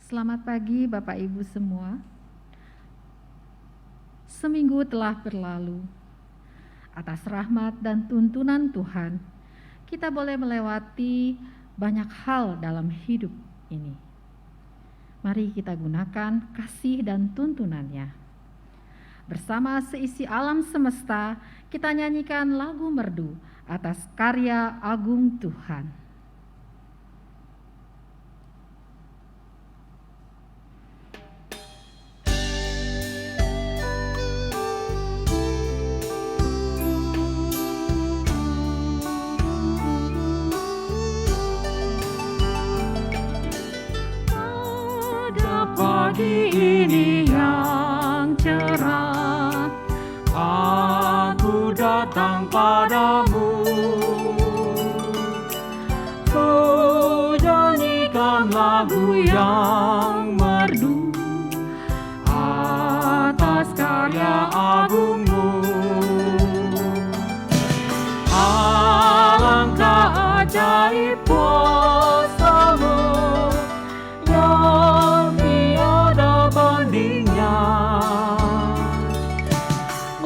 Selamat pagi Bapak Ibu semua. Seminggu telah berlalu. Atas rahmat dan tuntunan Tuhan, kita boleh melewati banyak hal dalam hidup ini. Mari kita gunakan kasih dan tuntunannya. Bersama seisi alam semesta, kita nyanyikan lagu merdu atas karya agung Tuhan. Pagi ini yang cerah, aku datang padamu. Ku nyanyikan lagu yang merdu atas karya agungmu. Alangkah ajaib kuasa-Mu yang tiada bandingnya.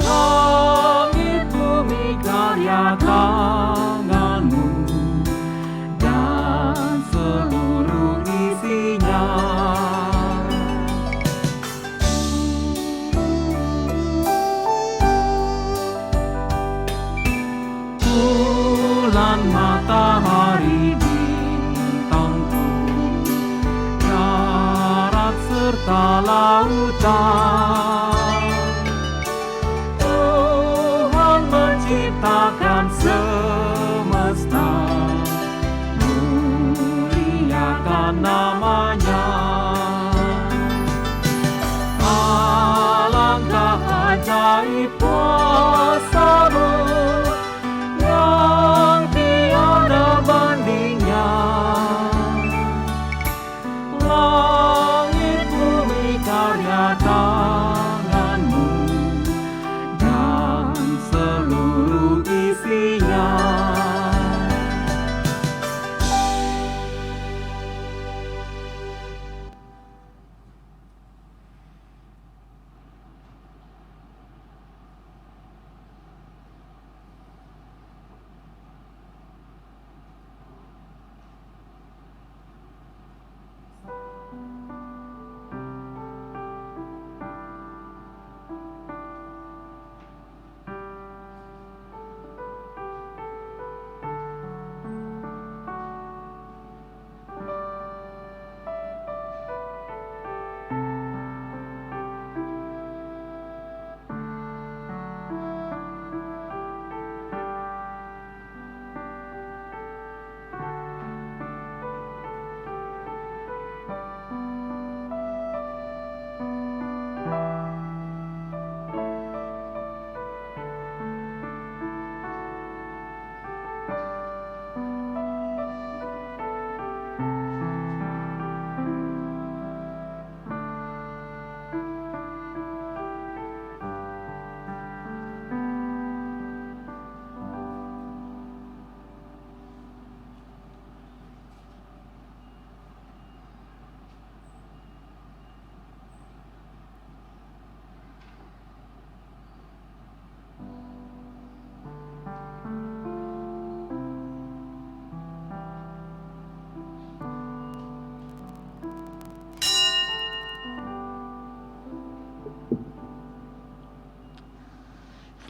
Langit bumi karya tangan-Mu dan seluruh isinya. Bulan, matahari, bintangku, darat serta lautan, Tuhan menciptakan semesta, muliakan namanya. Alangkah ajaib kuasa-Mu yang tiada bandingnya. Langit bumi karya tangan-Mu dan seluruh isinya.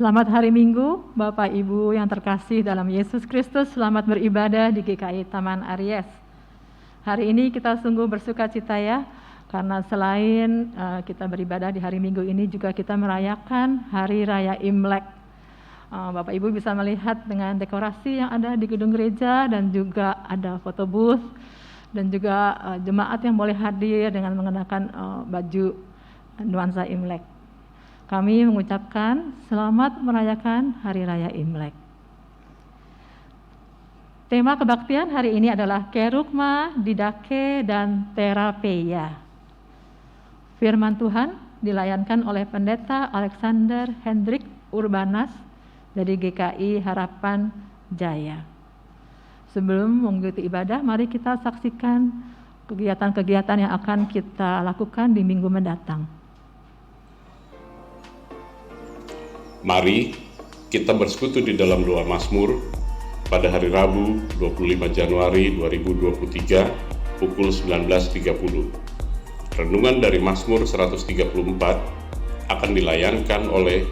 Selamat hari Minggu, Bapak Ibu yang terkasih dalam Yesus Kristus. Selamat beribadah di GKI Taman Aries. Hari ini kita sungguh bersuka cita ya, karena selain kita beribadah di hari Minggu ini juga kita merayakan Hari Raya Imlek. Bapak Ibu bisa melihat dengan dekorasi yang ada di gedung gereja dan juga ada foto booth dan juga jemaat yang boleh hadir dengan mengenakan baju nuansa Imlek. Kami mengucapkan selamat merayakan Hari Raya Imlek. Tema kebaktian hari ini adalah Kerugma, Didake, dan Terapeia. Firman Tuhan dilayankan oleh Pendeta Alexander Hendrik Urbanas dari GKI Harapan Jaya. Sebelum mengikuti ibadah, mari kita saksikan kegiatan-kegiatan yang akan kita lakukan di minggu mendatang. Mari kita bersekutu di dalam doa Mazmur pada hari Rabu 25 Januari 2023 pukul 19.30. Renungan dari Mazmur 134 akan dilayankan oleh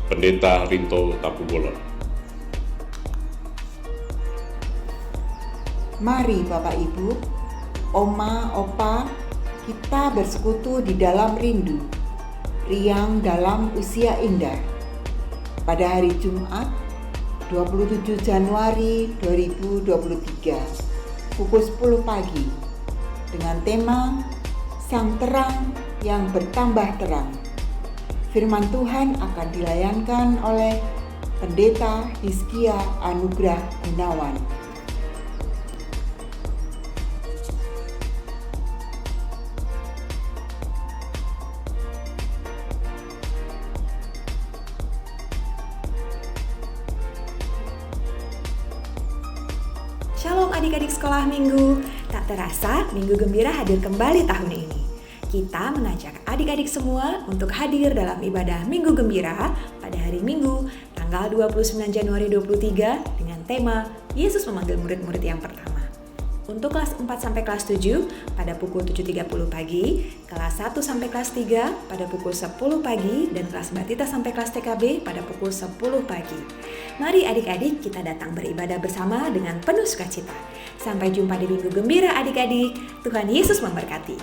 Pendeta Rinto Tapubolon. Mari Bapak Ibu, Oma, Opa, kita bersekutu di dalam rindu, riang dalam usia indah. Pada hari Jumat, 27 Januari 2023, pukul 10 pagi, dengan tema Sang Terang yang Bertambah Terang. Firman Tuhan akan dilayankan oleh Pendeta Hizkia Anugrah Gunawan. Shalom adik-adik sekolah minggu. Tak terasa Minggu Gembira hadir kembali tahun ini. Kita mengajak adik-adik semua untuk hadir dalam ibadah Minggu Gembira pada hari Minggu tanggal 29 Januari 2023 dengan tema Yesus memanggil murid-murid yang pertama. Untuk kelas 4 sampai kelas 7 pada pukul 7.30 pagi, kelas 1 sampai kelas 3 pada pukul 10 pagi, dan kelas Batita sampai kelas TKB pada pukul 10 pagi. Mari adik-adik kita datang beribadah bersama dengan penuh sukacita. Sampai jumpa di Minggu Gembira adik-adik. Tuhan Yesus memberkati.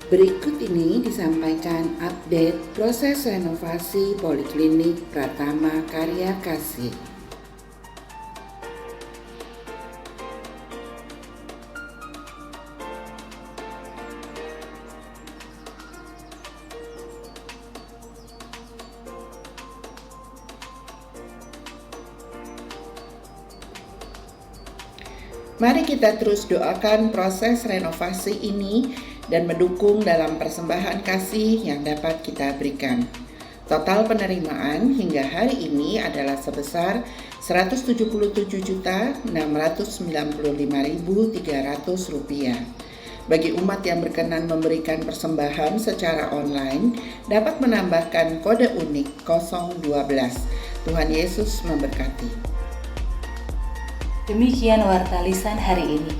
Berikut ini disampaikan update proses renovasi Poliklinik Pratama Karya Kasih. Mari kita terus doakan proses renovasi ini dan mendukung dalam persembahan kasih yang dapat kita berikan. Total penerimaan hingga hari ini adalah sebesar Rp177.695.300. Bagi umat yang berkenan memberikan persembahan secara online, dapat menambahkan kode unik 012. Tuhan Yesus memberkati. Demikian Warta Lisan hari ini.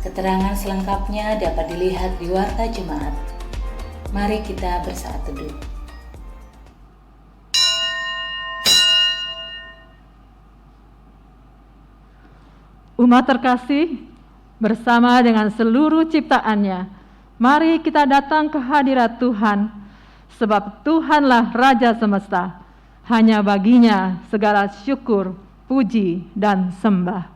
Keterangan selengkapnya dapat dilihat di Warta Jemaat. Mari kita bersaat teduh. Umat terkasih, bersama dengan seluruh ciptaannya, mari kita datang ke hadirat Tuhan, sebab Tuhanlah Raja semesta. Hanya baginya segala syukur, puji, dan sembah.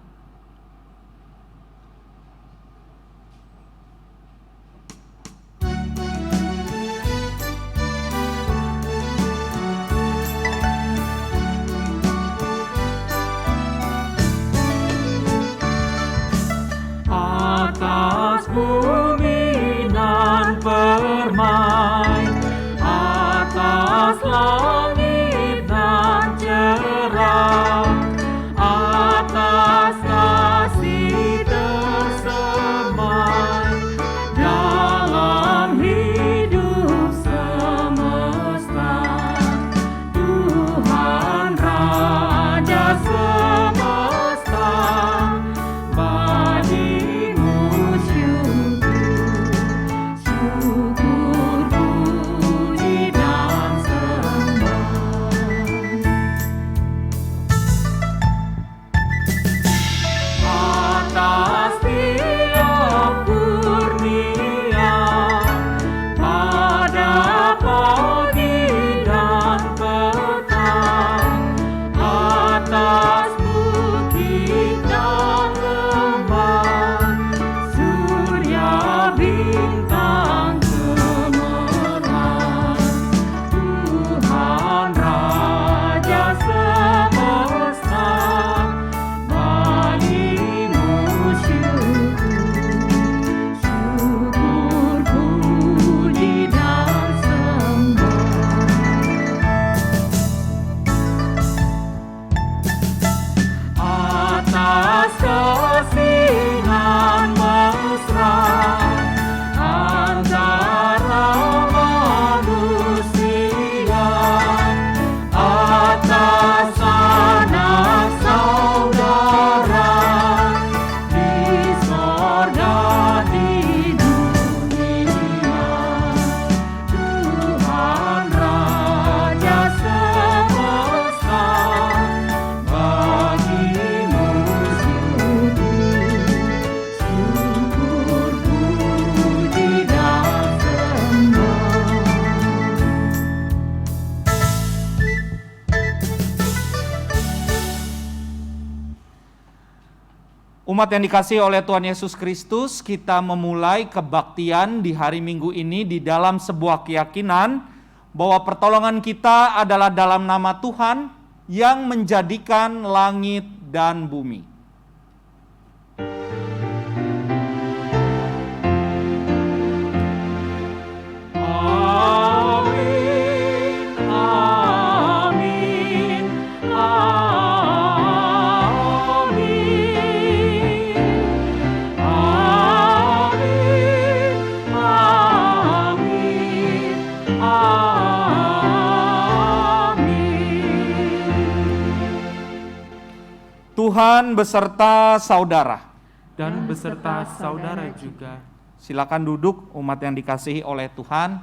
Atas bumi nan permai, atas langit nan cerah, atas Umat yang dikasihi oleh Tuhan Yesus Kristus, kita memulai kebaktian di hari Minggu ini di dalam sebuah keyakinan bahwa pertolongan kita adalah dalam nama Tuhan yang menjadikan langit dan bumi. Tuhan beserta saudara. Dan beserta saudara juga. Silakan duduk umat yang dikasihi oleh Tuhan.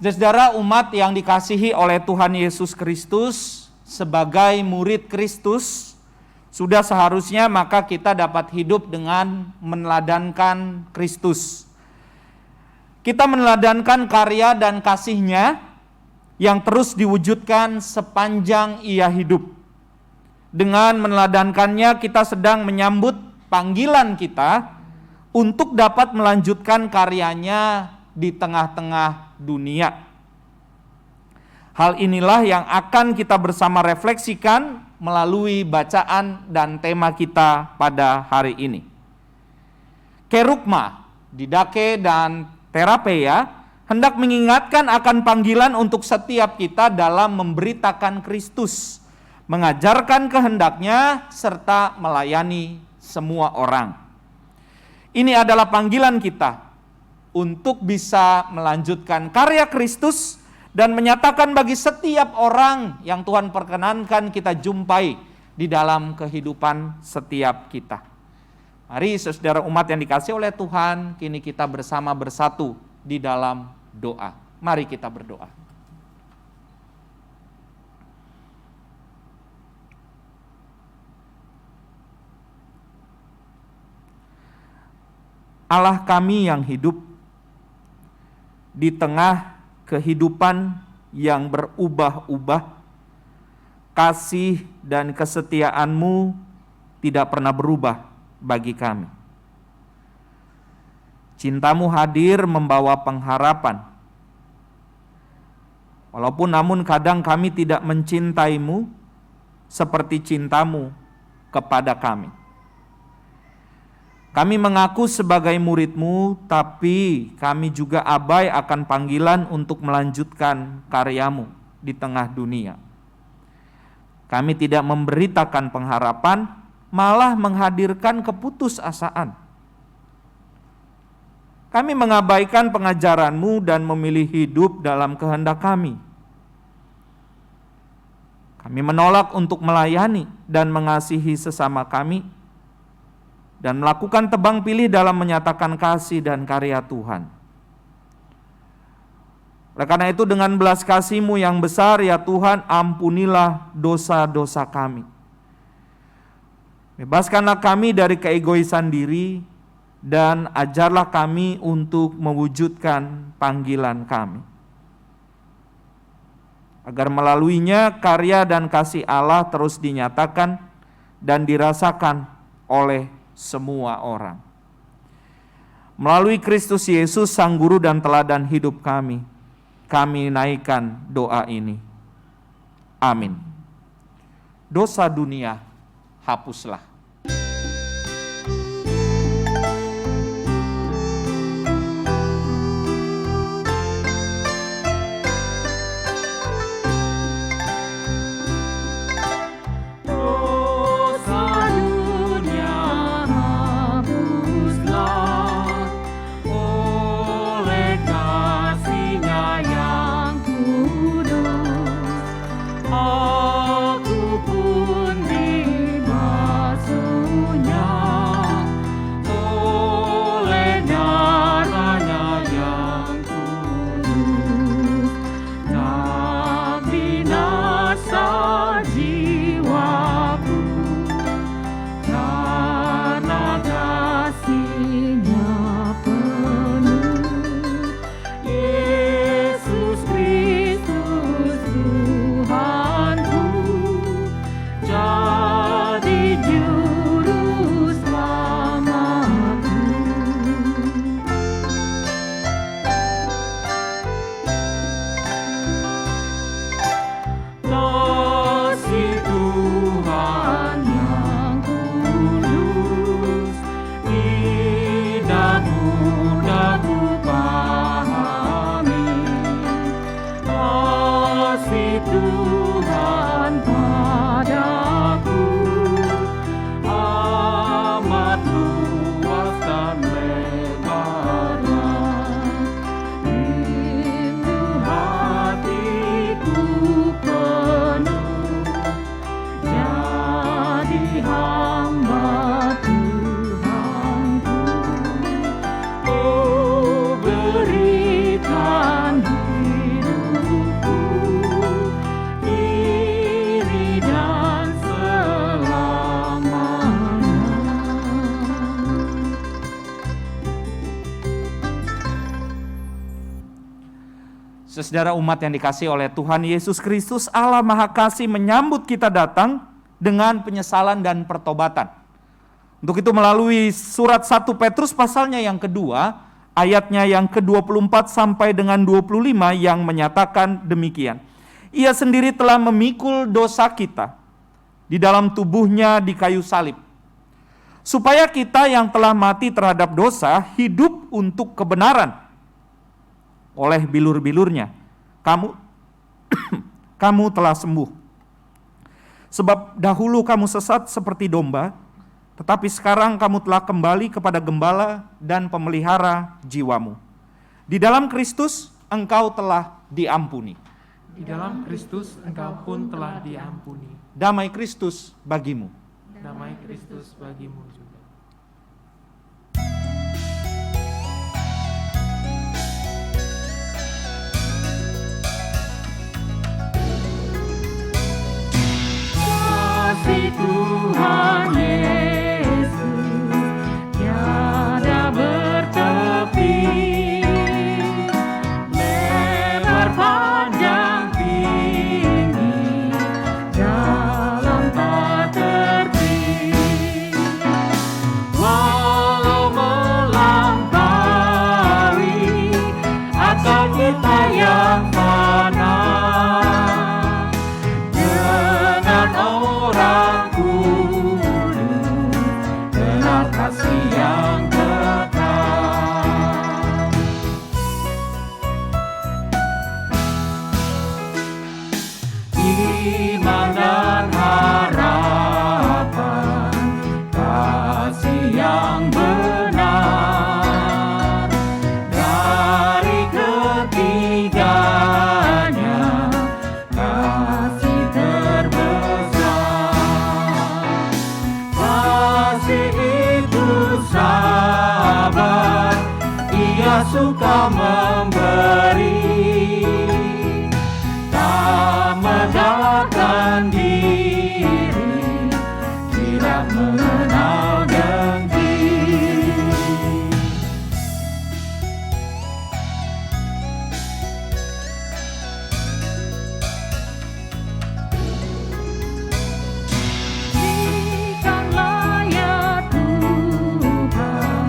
Saudara, umat yang dikasihi oleh Tuhan Yesus Kristus, sebagai murid Kristus, sudah seharusnya maka kita dapat hidup dengan meneladankan Kristus. Kita meneladankan karya dan kasih-Nya yang terus diwujudkan sepanjang ia hidup. Dengan meneladankannya kita sedang menyambut panggilan kita untuk dapat melanjutkan karyanya di tengah-tengah dunia. Hal inilah yang akan kita bersama refleksikan melalui bacaan dan tema kita pada hari ini. Kerugma, didake, dan terapeia hendak mengingatkan akan panggilan untuk setiap kita dalam memberitakan Kristus, mengajarkan kehendaknya, serta melayani semua orang. Ini adalah panggilan kita untuk bisa melanjutkan karya Kristus dan menyatakan bagi setiap orang yang Tuhan perkenankan kita jumpai di dalam kehidupan setiap kita. Mari saudara umat yang dikasihi oleh Tuhan, kini kita bersama bersatu di dalam doa. Mari kita berdoa. Allah kami yang hidup di tengah kehidupan yang berubah-ubah, kasih dan kesetiaan-Mu tidak pernah berubah bagi kami. Cinta-Mu hadir membawa pengharapan. Walaupun namun kadang kami tidak mencintai-Mu seperti cinta-Mu kepada kami. Kami mengaku sebagai murid-Mu, tapi kami juga abai akan panggilan untuk melanjutkan karya-Mu di tengah dunia. Kami tidak memberitakan pengharapan, malah menghadirkan keputusasaan. Kami mengabaikan pengajaran-Mu dan memilih hidup dalam kehendak kami. Kami menolak untuk melayani dan mengasihi sesama kami, dan melakukan tebang pilih dalam menyatakan kasih dan karya Tuhan. Oleh karena itu dengan belas kasih-Mu yang besar, ya Tuhan, ampunilah dosa-dosa kami. Bebaskanlah kami dari keegoisan diri, dan ajarlah kami untuk mewujudkan panggilan kami. Agar melaluinya karya dan kasih Allah terus dinyatakan dan dirasakan oleh semua orang. Melalui Kristus Yesus, Sang Guru dan Teladan hidup kami naikkan doa ini. Amin. Dosa dunia hapuslah. Aku pun dibasuhnya. Tuhanku, Saudara umat yang dikasihi oleh Tuhan Yesus Kristus, Allah Maha Kasih menyambut kita datang dengan penyesalan dan pertobatan. Untuk itu melalui surat 1 Petrus pasalnya yang kedua, ayatnya yang ke-24 sampai dengan 25 yang menyatakan demikian. Ia sendiri telah memikul dosa kita di dalam tubuhnya di kayu salib, supaya kita yang telah mati terhadap dosa hidup untuk kebenaran. Oleh bilur-bilurnya kamu telah sembuh. Sebab dahulu kamu sesat seperti domba, tetapi sekarang kamu telah kembali kepada gembala dan pemelihara jiwamu. Di dalam Kristus engkau telah diampuni. Di dalam Kristus engkau pun telah diampuni. Damai Kristus bagimu. Damai Kristus bagimu juga. Kasih Tuhan Yesus tiada bertepi, lebar panjang tinggi, dalam tak terti. Walau melampaui akal kita yang fana, dengan orang kudus, dengan kasih yang kekal. Iman dan harapan, kasih yang benar, dari ketiganya kasih terbesar. Kasih itu sabar, ia suka memberi, tak mendarkan diri, tidak mengenal dengki. Berikanlah ya Tuhan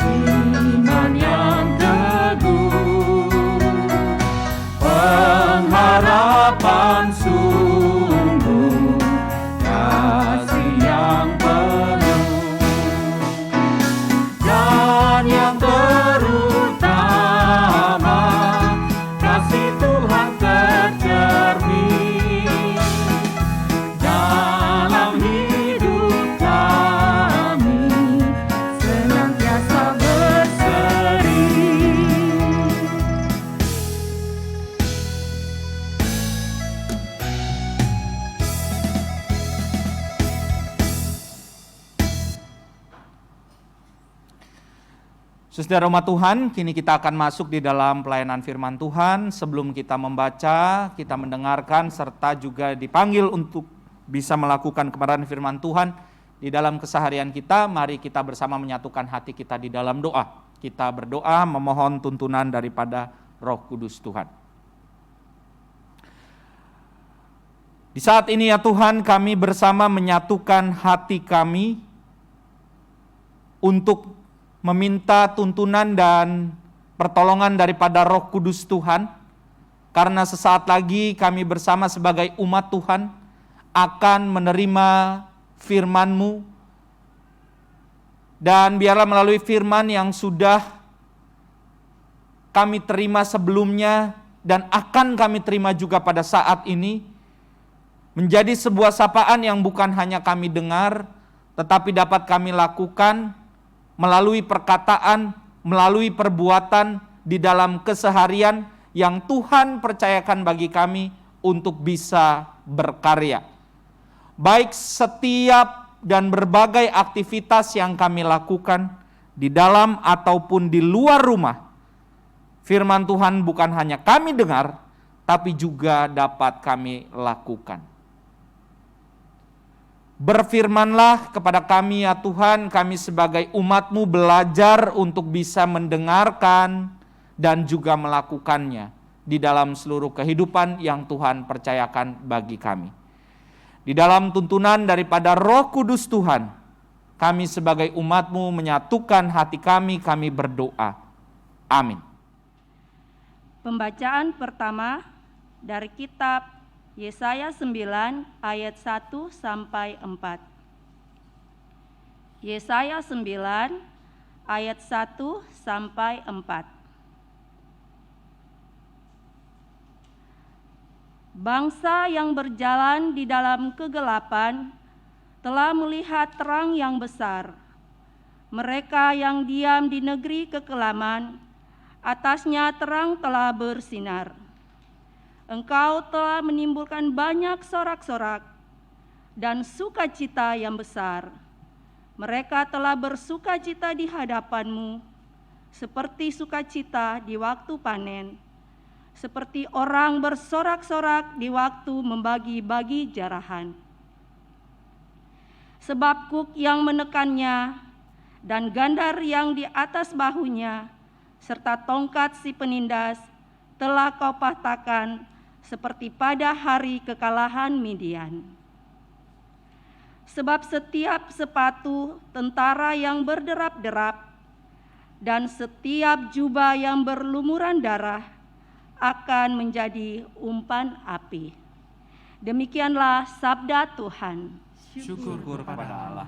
iman yang teguh, pengharapan sungguh, kasih yang penuh, dan yang terutama kasih Tuhan tercermin dalam hidup kami, senantiasa berseri. Saudara umat Tuhan, kini kita akan masuk di dalam pelayanan firman Tuhan. Sebelum kita membaca, kita mendengarkan serta juga dipanggil untuk bisa melakukan kebenaran firman Tuhan di dalam keseharian kita. Mari kita bersama menyatukan hati kita di dalam doa. Kita berdoa memohon tuntunan daripada Roh Kudus Tuhan. Di saat ini ya Tuhan, kami bersama menyatukan hati kami untuk meminta tuntunan dan pertolongan daripada Roh Kudus Tuhan, karena sesaat lagi kami bersama sebagai umat Tuhan akan menerima firman-Mu, dan biarlah melalui firman yang sudah kami terima sebelumnya dan akan kami terima juga pada saat ini, menjadi sebuah sapaan yang bukan hanya kami dengar, tetapi dapat kami lakukan melalui perkataan, melalui perbuatan di dalam keseharian yang Tuhan percayakan bagi kami untuk bisa berkarya. Baik setiap dan berbagai aktivitas yang kami lakukan di dalam ataupun di luar rumah, firman Tuhan bukan hanya kami dengar, tapi juga dapat kami lakukan. Berfirmanlah kepada kami ya Tuhan, kami sebagai umat-Mu belajar untuk bisa mendengarkan dan juga melakukannya di dalam seluruh kehidupan yang Tuhan percayakan bagi kami. Di dalam tuntunan daripada Roh Kudus Tuhan, kami sebagai umat-Mu menyatukan hati kami berdoa. Amin. Pembacaan pertama dari kitab Yesaya 9 ayat 1 sampai 4. Yesaya 9 ayat 1 sampai 4. Bangsa yang berjalan di dalam kegelapan telah melihat terang yang besar. Mereka yang diam di negeri kekelaman, atasnya terang telah bersinar. Engkau telah menimbulkan banyak sorak-sorak dan sukacita yang besar. Mereka telah bersukacita di hadapan-Mu, seperti sukacita di waktu panen, seperti orang bersorak-sorak di waktu membagi-bagi jarahan. Sebab kuk yang menekannya dan gandar yang di atas bahunya, serta tongkat si penindas telah Kau patahkan seperti pada hari kekalahan Midian. Sebab setiap sepatu tentara yang berderap-derap dan setiap jubah yang berlumuran darah akan menjadi umpan api. Demikianlah sabda Tuhan. Syukur kepada Allah.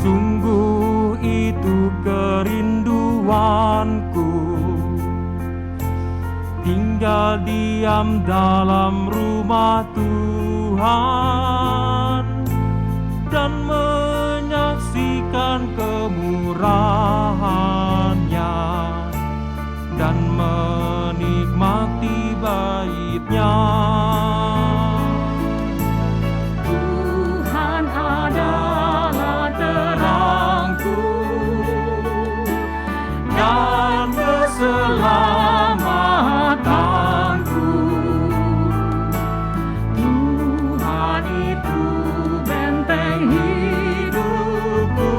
Sungguh itu kerinduanku, tinggal diam dalam rumah Tuhan dan menyaksikan kemurahan-Nya dan menikmati bait-Nya. Tuhan adalah terangku dan keselamatanku. Tuhan itu benteng hidupku.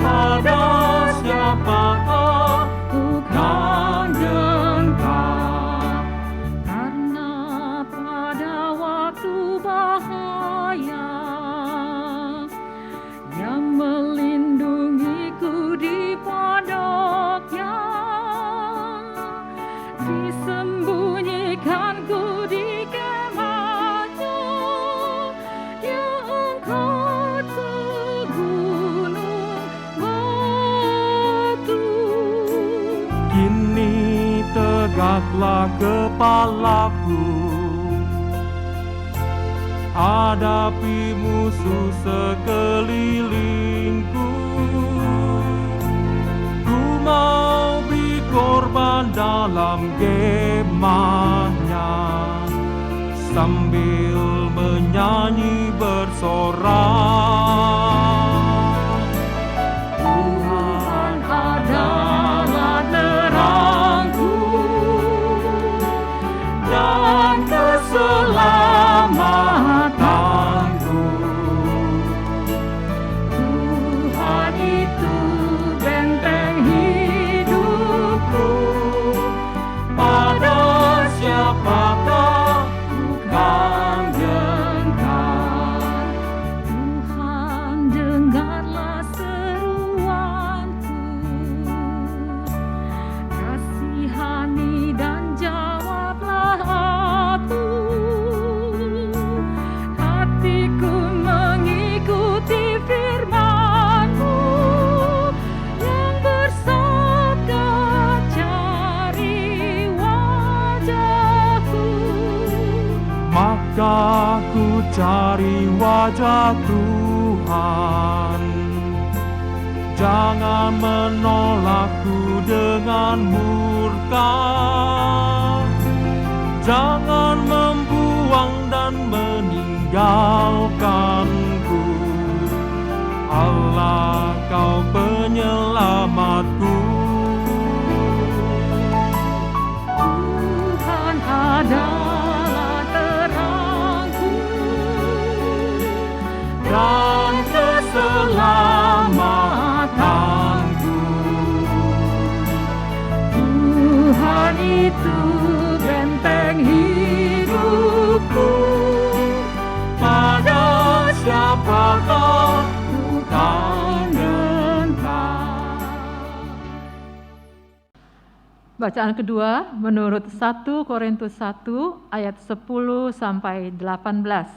Pada siapakah Bukan gentar? karena pada waktu bahaya yang melindungiku di pondoknya, disembunyikanku di kemahnya, dia angkat ke gunung batu. Kini tegaklah kepalaku, hadapi musuh sekelilingku. berkorban dalam kemahnya, sambil menyanyi bersorak. Tuhan adalah terangku dan keselamatanku. Tuhan itu benteng hidupku, pada siapakah ku kan gentar. Tuhan, dengarlah seruanku, kasihani dan jawablah aku. Hatiku mengikuti firman-Mu yang bersabda, cari wajah-Ku. Maka ku cari wajah Tuhan, jangan menolakku dengan murka, jangan membuang dan meninggalkanku. Allah, Kau penyelamatku. Tuhan adalah terangku Dan keselamatanku. Tuhan itu benteng hidupku, Pada siapakah ku kan gentar. Bacaan kedua menurut 1 Korintus 1 ayat 10 sampai 18.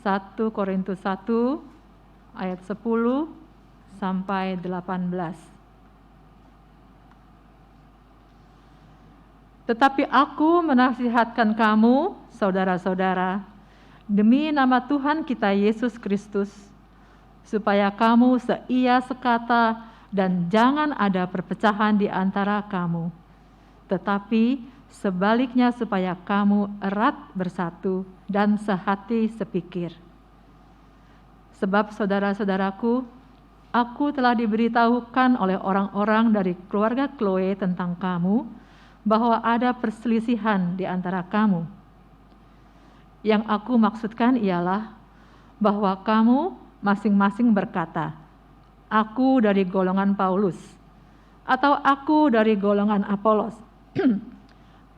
1 Korintus 1 ayat 10 sampai 18. Tetapi aku menasihatkan kamu, saudara-saudara, demi nama Tuhan kita Yesus Kristus, supaya kamu seia sekata dan jangan ada perpecahan di antara kamu. Tetapi sebaliknya supaya kamu erat bersatu dan sehati sepikir. Sebab saudara-saudaraku, aku telah diberitahukan oleh orang-orang dari keluarga Chloe tentang kamu, bahwa ada perselisihan di antara kamu. Yang aku maksudkan ialah bahwa kamu masing-masing berkata, aku dari golongan Paulus, atau aku dari golongan Apolos,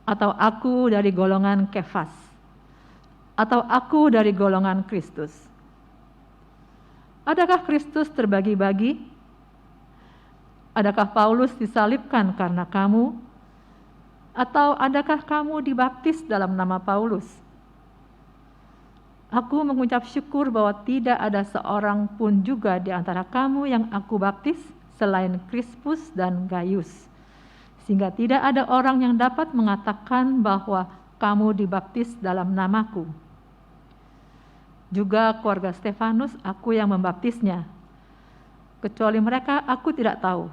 atau aku dari golongan Kefas, atau aku dari golongan Kristus. Adakah Kristus terbagi-bagi? Adakah Paulus disalibkan karena kamu? Atau adakah kamu dibaptis dalam nama Paulus? Aku mengucap syukur bahwa tidak ada seorang pun juga di antara kamu yang aku baptis selain Krispus dan Gaius, sehingga tidak ada orang yang dapat mengatakan bahwa kamu dibaptis dalam namaku. Juga keluarga Stefanus aku yang membaptisnya. Kecuali mereka aku tidak tahu,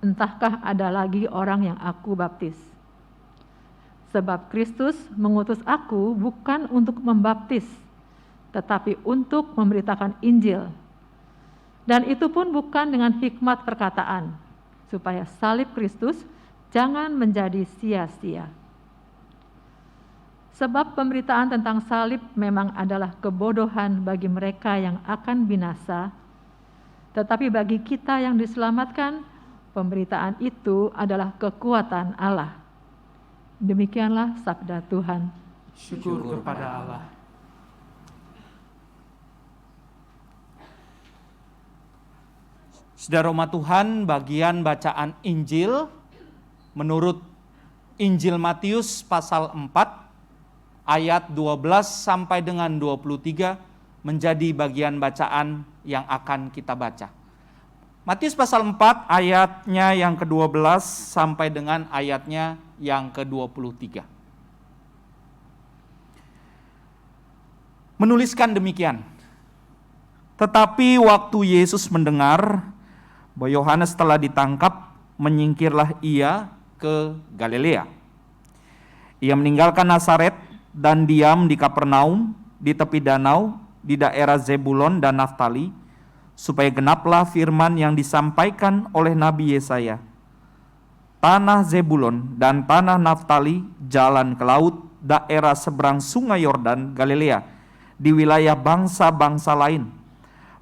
entahkah ada lagi orang yang aku baptis. Sebab Kristus mengutus aku bukan untuk membaptis, tetapi untuk memberitakan Injil. Dan itu pun bukan dengan hikmat perkataan, supaya salib Kristus jangan menjadi sia-sia. Sebab pemberitaan tentang salib memang adalah kebodohan bagi mereka yang akan binasa, tetapi bagi kita yang diselamatkan, pemberitaan itu adalah kekuatan Allah. Demikianlah sabda Tuhan. Syukur kepada Allah. Saudara umat Tuhan, bagian bacaan Injil menurut Injil Matius pasal 4 ayat 12 sampai dengan 23 menjadi bagian bacaan yang akan kita baca. Matius pasal 4 ayatnya yang ke-12 sampai dengan ayatnya yang ke-23. Menuliskan demikian. Tetapi waktu Yesus mendengar bahwa Yohanes telah ditangkap, menyingkirlah ia ke Galilea. Ia meninggalkan Nazaret dan diam di Kapernaum, di tepi danau, di daerah Zebulon dan Naftali, supaya genaplah firman yang disampaikan oleh Nabi Yesaya. Tanah Zebulon dan tanah Naftali, jalan ke laut, daerah seberang sungai Yordan, Galilea, di wilayah bangsa-bangsa lain.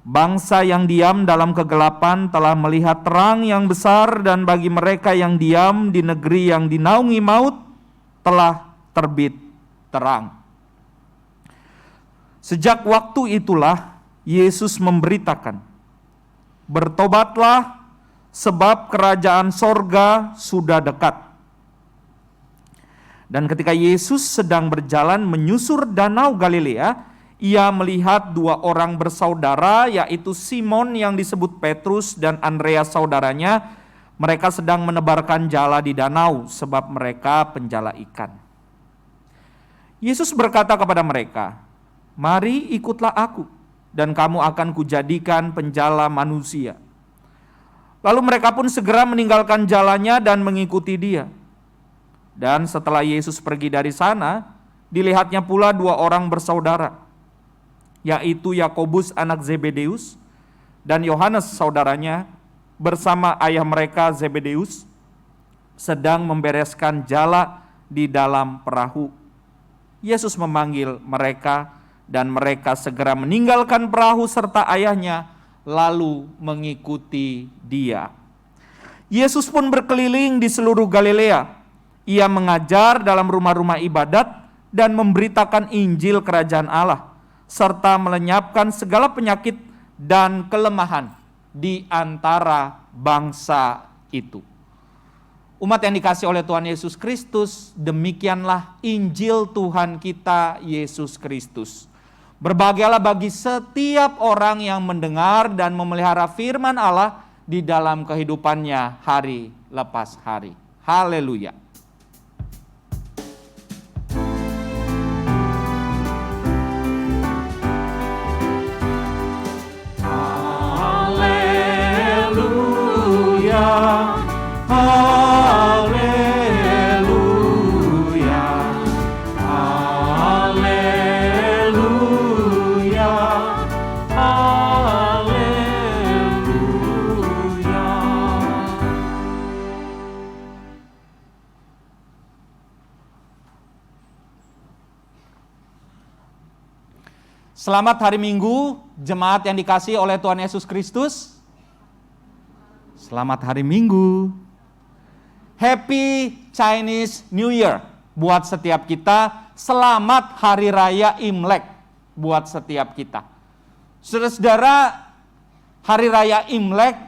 Bangsa yang diam dalam kegelapan telah melihat terang yang besar, dan bagi mereka yang diam di negeri yang dinaungi maut telah terbit terang. Sejak waktu itulah Yesus memberitakan, bertobatlah sebab kerajaan sorga sudah dekat. Dan ketika Yesus sedang berjalan menyusur danau Galilea, ia melihat dua orang bersaudara, yaitu Simon yang disebut Petrus dan Andreas saudaranya. Mereka sedang menebarkan jala di danau sebab mereka penjala ikan. Yesus berkata kepada mereka, "Mari ikutlah aku, dan kamu akan kujadikan penjala manusia." Lalu mereka pun segera meninggalkan jalannya dan mengikuti dia. Dan setelah Yesus pergi dari sana, dilihatnya pula dua orang bersaudara, yaitu Yakobus anak Zebedeus dan Yohanes saudaranya, bersama ayah mereka Zebedeus, sedang membereskan jala di dalam perahu. Yesus memanggil mereka, dan mereka segera meninggalkan perahu serta ayahnya, lalu mengikuti dia. Yesus pun berkeliling di seluruh Galilea. Ia mengajar dalam rumah-rumah ibadat dan memberitakan Injil kerajaan Allah, serta melenyapkan segala penyakit dan kelemahan di antara bangsa itu. Umat yang dikasihi oleh Tuhan Yesus Kristus, demikianlah Injil Tuhan kita Yesus Kristus. Berbahagialah bagi setiap orang yang mendengar dan memelihara firman Allah di dalam kehidupannya hari lepas hari. Haleluya. Selamat hari Minggu, jemaat yang dikasihi oleh Tuhan Yesus Kristus. Selamat hari Minggu. Happy Chinese New Year buat setiap kita. Selamat Hari Raya Imlek buat setiap kita. Saudara-saudara, Hari Raya Imlek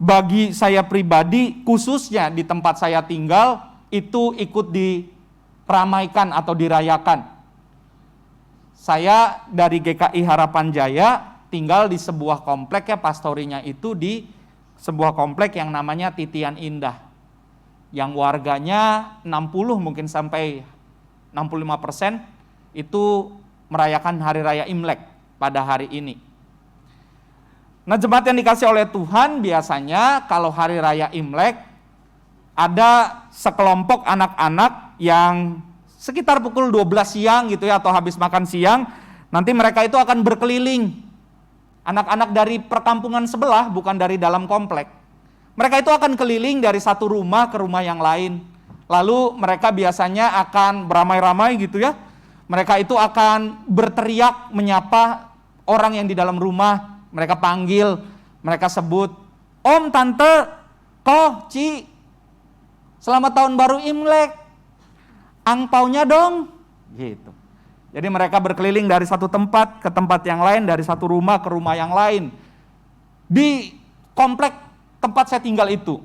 bagi saya pribadi, khususnya di tempat saya tinggal, itu ikut diramaikan atau dirayakan. Saya dari GKI Harapan Jaya tinggal di sebuah komplek, ya, pastorinya itu di sebuah komplek yang namanya Titian Indah, yang warganya 60 mungkin sampai 65% itu merayakan Hari Raya Imlek pada hari ini. Nah, jemaat yang dikasihi oleh Tuhan, biasanya kalau Hari Raya Imlek ada sekelompok anak-anak yang sekitar pukul 12 siang gitu ya, atau habis makan siang, nanti mereka itu akan berkeliling. Anak-anak dari perkampungan sebelah, bukan dari dalam komplek. Mereka itu akan keliling dari satu rumah ke rumah yang lain. Lalu mereka biasanya akan beramai-ramai gitu ya. Mereka itu akan berteriak menyapa orang yang di dalam rumah. Mereka panggil, mereka sebut, "Om, Tante, Koh, Ci, selamat tahun baru Imlek. Angpaunya dong," gitu. Jadi mereka berkeliling dari satu tempat ke tempat yang lain, dari satu rumah ke rumah yang lain. Di komplek tempat saya tinggal itu.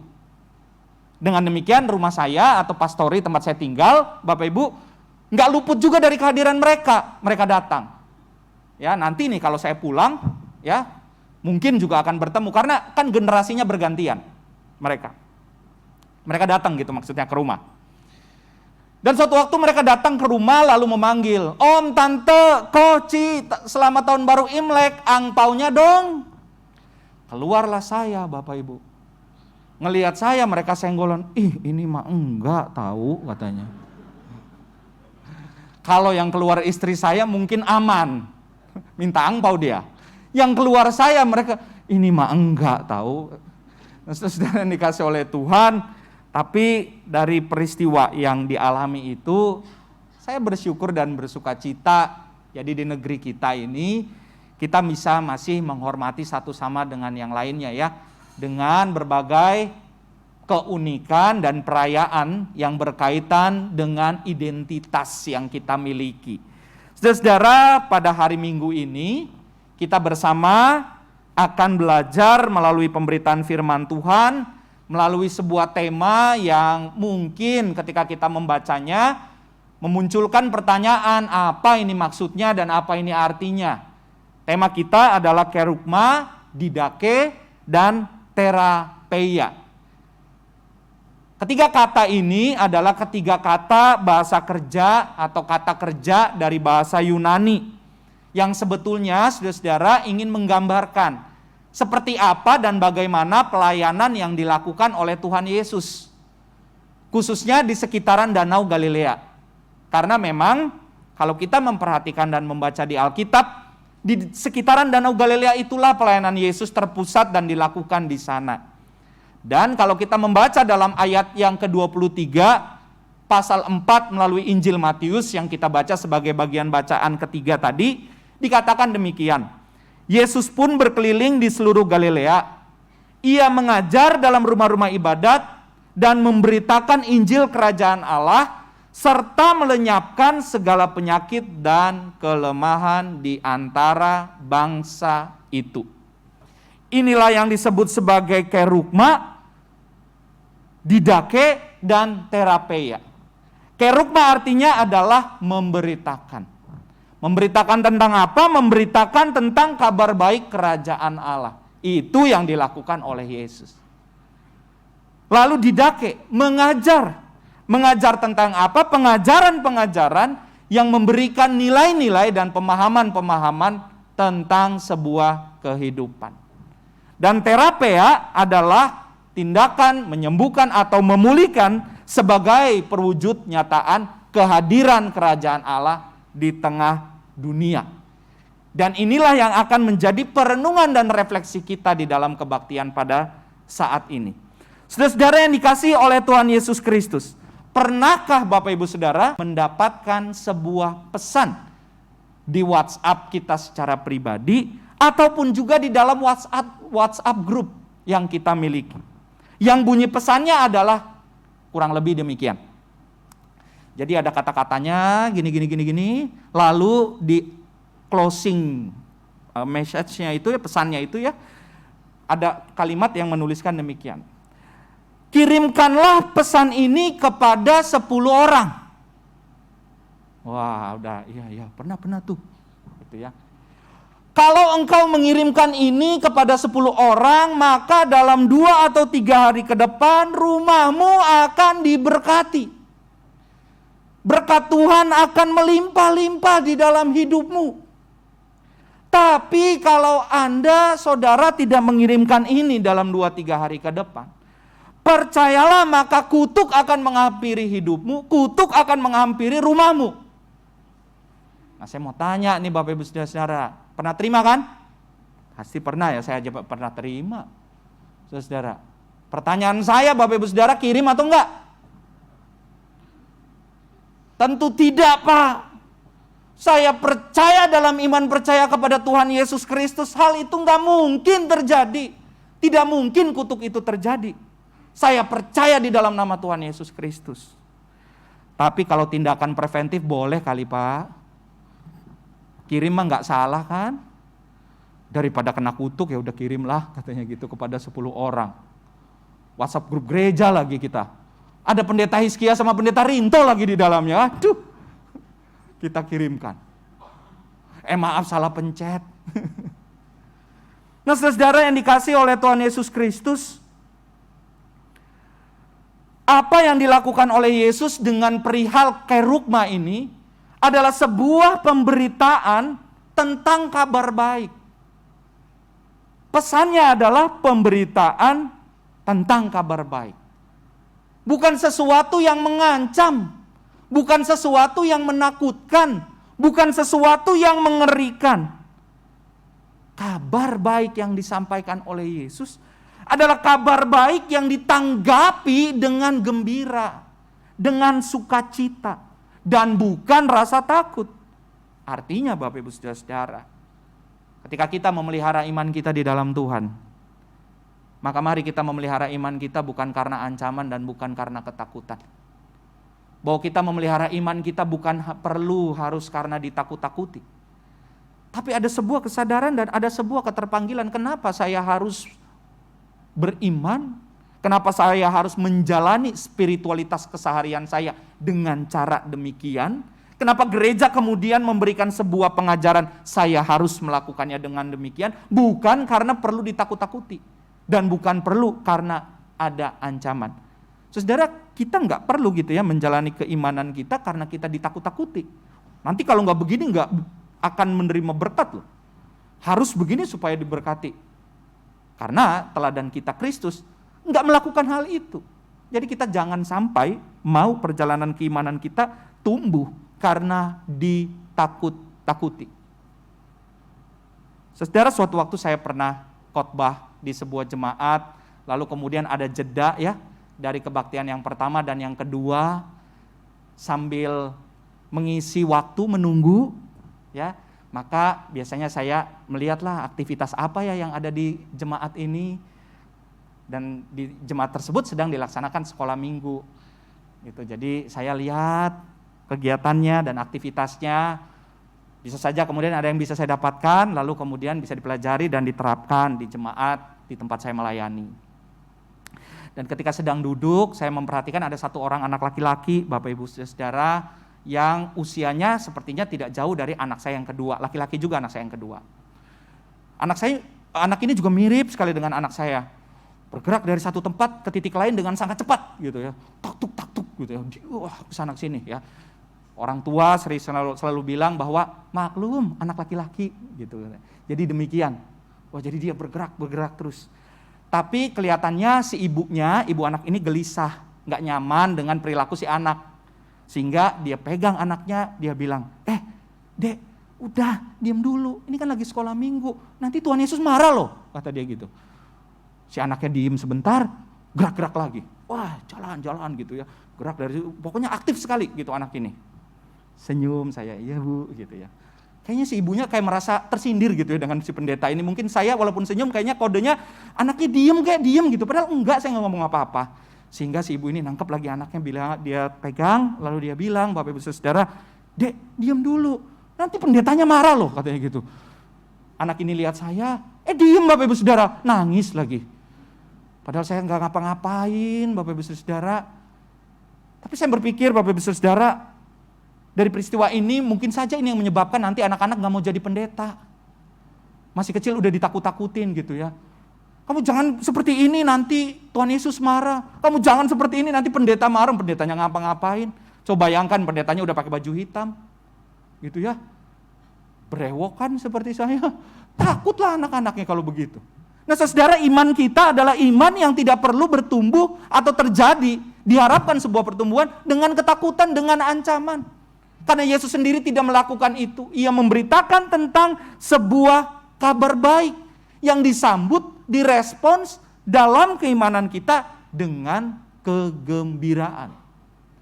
Dengan demikian rumah saya atau pastori tempat saya tinggal, Bapak Ibu, nggak luput juga dari kehadiran mereka. Mereka datang. Ya, nanti nih kalau saya pulang, ya mungkin juga akan bertemu, karena kan generasinya bergantian mereka. Mereka datang gitu maksudnya ke rumah. Dan suatu waktu mereka datang ke rumah lalu memanggil, "Om, Tante, Koci, selamat tahun baru Imlek, angpaunya dong." Keluarlah saya, Bapak Ibu. Ngelihat saya mereka senggolan, ini mah enggak tahu katanya. Kalau yang keluar istri saya mungkin aman, minta angpau dia. Yang keluar saya mereka, ini mah enggak tahu. Nah, saudara yang dikasih oleh Tuhan, tapi dari peristiwa yang dialami itu, saya bersyukur dan bersuka cita. Jadi di negeri kita ini, kita bisa masih menghormati satu sama dengan yang lainnya ya. Dengan berbagai keunikan dan perayaan yang berkaitan dengan identitas yang kita miliki. Saudara-saudara, pada hari Minggu ini, kita bersama akan belajar melalui pemberitaan firman Tuhan, melalui sebuah tema yang mungkin ketika kita membacanya, memunculkan pertanyaan, apa ini maksudnya dan apa ini artinya. Tema kita adalah kerugma, didake, dan terapeia. Ketiga kata ini adalah ketiga kata bahasa kerja atau kata kerja dari bahasa Yunani yang sebetulnya saudara-saudara ingin menggambarkan seperti apa dan bagaimana pelayanan yang dilakukan oleh Tuhan Yesus, khususnya di sekitaran Danau Galilea. Karena memang kalau kita memperhatikan dan membaca di Alkitab, di sekitaran Danau Galilea itulah pelayanan Yesus terpusat dan dilakukan di sana. Dan kalau kita membaca dalam ayat yang ke-23, pasal 4 melalui Injil Matius yang kita baca sebagai bagian bacaan ketiga tadi, dikatakan demikian. Yesus pun berkeliling di seluruh Galilea. Ia mengajar dalam rumah-rumah ibadat dan memberitakan Injil Kerajaan Allah, serta melenyapkan segala penyakit dan kelemahan di antara bangsa itu. Inilah yang disebut sebagai kerugma, didake, dan terapeia. Kerugma artinya adalah memberitakan. Memberitakan tentang apa? Memberitakan tentang kabar baik kerajaan Allah. Itu yang dilakukan oleh Yesus. Lalu didake, mengajar. Mengajar tentang apa? Pengajaran-pengajaran yang memberikan nilai-nilai dan pemahaman-pemahaman tentang sebuah kehidupan. Dan terapeia adalah tindakan menyembuhkan atau memulihkan sebagai perwujud nyataan kehadiran kerajaan Allah di tengah dunia. Dan inilah yang akan menjadi perenungan dan refleksi kita di dalam kebaktian pada saat ini. Saudara-saudara yang dikasihi oleh Tuhan Yesus Kristus, pernahkah Bapak Ibu Saudara mendapatkan sebuah pesan di WhatsApp kita secara pribadi ataupun juga di dalam WhatsApp group yang kita miliki? Yang bunyi pesannya adalah kurang lebih demikian. Jadi ada kata-katanya gini, lalu di closing message-nya itu ya, pesannya itu ya, ada kalimat yang menuliskan demikian. Kirimkanlah pesan ini kepada 10 orang. Wah, udah, iya, pernah tuh. Gitu ya. Kalau engkau mengirimkan ini kepada 10 orang, maka dalam 2 atau 3 hari ke depan rumahmu akan diberkati. Berkat Tuhan akan melimpah-limpah di dalam hidupmu. Tapi kalau Anda, saudara, tidak mengirimkan ini dalam 2-3 hari ke depan, percayalah maka kutuk akan menghampiri hidupmu, kutuk akan menghampiri rumahmu. Nah, saya mau tanya nih Bapak Ibu Saudara, pernah terima kan? Pasti pernah ya, saya aja pernah terima. Saudara, pertanyaan saya Bapak Ibu Saudara, kirim atau enggak? Tentu tidak, Pak. Saya percaya dalam iman percaya kepada Tuhan Yesus Kristus, hal itu enggak mungkin terjadi. Tidak mungkin kutuk itu terjadi. Saya percaya di dalam nama Tuhan Yesus Kristus. Tapi kalau tindakan preventif boleh kali Pak. Kirim mah nggak salah kan? Daripada kena kutuk ya udah kirimlah katanya gitu kepada 10 orang. WhatsApp grup gereja lagi kita. Ada pendeta Hizkia sama pendeta Rinto lagi di dalamnya. Aduh. Kita kirimkan. Maaf salah pencet. Nah, saudara yang dikasih oleh Tuhan Yesus Kristus, apa yang dilakukan oleh Yesus dengan perihal kerugma ini adalah sebuah pemberitaan tentang kabar baik. Pesannya adalah pemberitaan tentang kabar baik. Bukan sesuatu yang mengancam, bukan sesuatu yang menakutkan, bukan sesuatu yang mengerikan. Kabar baik yang disampaikan oleh Yesus adalah kabar baik yang ditanggapi dengan gembira, dengan sukacita, dan bukan rasa takut. Artinya Bapak Ibu Saudara-saudara, ketika kita memelihara iman kita di dalam Tuhan, maka mari kita memelihara iman kita bukan karena ancaman dan bukan karena ketakutan. Bahwa kita memelihara iman kita bukan perlu harus karena ditakut-takuti. Tapi ada sebuah kesadaran dan ada sebuah keterpanggilan. Kenapa saya harus beriman? Kenapa saya harus menjalani spiritualitas keseharian saya dengan cara demikian? Kenapa gereja kemudian memberikan sebuah pengajaran saya harus melakukannya dengan demikian? Bukan karena perlu ditakut-takuti. Dan bukan perlu karena ada ancaman. Saudara, kita nggak perlu gitu ya menjalani keimanan kita karena kita ditakut-takuti. Nanti kalau nggak begini nggak akan menerima berkat loh. Harus begini supaya diberkati. Karena teladan kita Kristus nggak melakukan hal itu. Jadi kita jangan sampai mau perjalanan keimanan kita tumbuh karena ditakut-takuti. Saudara, suatu waktu saya pernah khotbah di sebuah jemaat, lalu kemudian ada jeda ya dari kebaktian yang pertama dan yang kedua, sambil mengisi waktu menunggu ya, maka biasanya saya melihatlah aktivitas apa ya yang ada di jemaat ini, dan di jemaat tersebut sedang dilaksanakan sekolah minggu gitu. Jadi saya lihat kegiatannya dan aktivitasnya, bisa saja kemudian ada yang bisa saya dapatkan, lalu kemudian bisa dipelajari dan diterapkan di jemaat di tempat saya melayani. Dan ketika sedang duduk, saya memperhatikan ada satu orang anak laki-laki, Bapak Ibu Saudara, yang usianya sepertinya tidak jauh dari anak saya yang kedua, laki-laki juga anak saya yang kedua. Anak ini juga mirip sekali dengan anak saya, bergerak dari satu tempat ke titik lain dengan sangat cepat gitu ya, tak-tuk gitu ya, kesana sini ya. Orang tua selalu bilang bahwa maklum anak laki-laki gitu. Jadi demikian. Wah, jadi dia bergerak terus. Tapi kelihatannya si ibunya, ibu anak ini gelisah, nggak nyaman dengan perilaku si anak. Sehingga dia pegang anaknya, dia bilang, Dek, udah diam dulu, ini kan lagi sekolah minggu, nanti Tuhan Yesus marah loh, kata dia gitu. Si anaknya diem sebentar, gerak-gerak lagi. Wah, jalan-jalan gitu ya, gerak dari situ, pokoknya aktif sekali gitu anak ini. Senyum saya, iya Bu, gitu ya. Kayaknya si ibunya kayak merasa tersindir gitu ya dengan si pendeta ini. Mungkin saya walaupun senyum kayaknya kodenya anaknya diem gitu. Padahal enggak, saya nggak ngomong apa-apa. Sehingga si ibu ini nangkep lagi anaknya, bilang, dia pegang, lalu dia bilang, Bapak Ibu Saudara, Dek, diem dulu, nanti pendetanya marah loh, katanya gitu. Anak ini lihat saya, diem Bapak Ibu Saudara, nangis lagi. Padahal saya nggak ngapa-ngapain Bapak Ibu Saudara. Tapi saya berpikir Bapak Ibu Saudara, dari peristiwa ini mungkin saja ini yang menyebabkan nanti anak-anak gak mau jadi pendeta. Masih kecil udah ditakut-takutin gitu ya. Kamu jangan seperti ini nanti Tuhan Yesus marah. Kamu jangan seperti ini nanti pendeta marah, pendetanya ngapa-ngapain. Coba bayangkan pendetanya udah pakai baju hitam. Gitu ya. Berewokan seperti saya. Takutlah anak-anaknya kalau begitu. Nah saudara, iman kita adalah iman yang tidak perlu bertumbuh atau terjadi. Diharapkan sebuah pertumbuhan dengan ketakutan, dengan ancaman. Karena Yesus sendiri tidak melakukan itu. Ia memberitakan tentang sebuah kabar baik yang disambut, direspons dalam keimanan kita dengan kegembiraan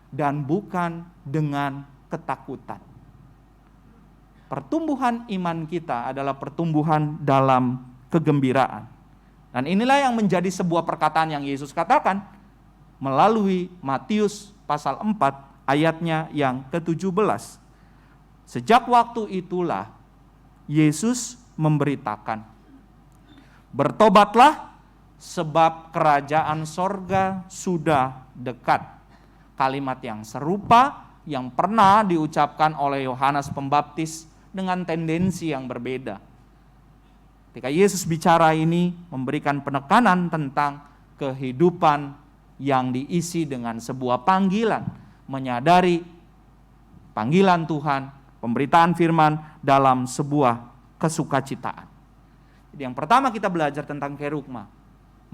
dan bukan dengan ketakutan. Pertumbuhan iman kita adalah pertumbuhan dalam kegembiraan. Dan inilah yang menjadi sebuah perkataan yang Yesus katakan melalui Matius pasal 4 ayatnya yang ke-17. Sejak waktu itulah Yesus memberitakan, bertobatlah sebab kerajaan sorga sudah dekat. Kalimat yang serupa yang pernah diucapkan oleh Yohanes Pembaptis dengan tendensi yang berbeda. Ketika Yesus bicara ini memberikan penekanan tentang kehidupan yang diisi dengan sebuah panggilan, menyadari panggilan Tuhan, pemberitaan firman dalam sebuah kesukacitaan. Jadi yang pertama kita belajar tentang kerugma,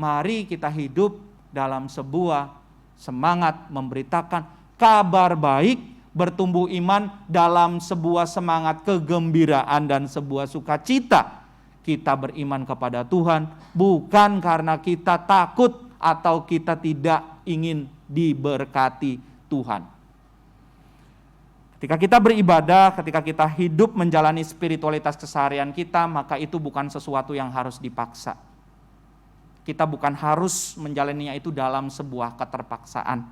Mari kita hidup dalam sebuah semangat memberitakan kabar baik, bertumbuh iman dalam sebuah semangat kegembiraan dan sebuah sukacita. Kita beriman kepada Tuhan bukan karena kita takut atau kita tidak ingin diberkati Tuhan. Ketika kita beribadah, ketika kita hidup menjalani spiritualitas keseharian kita, maka itu bukan sesuatu yang harus dipaksa. Kita bukan harus menjalaninya itu dalam sebuah keterpaksaan.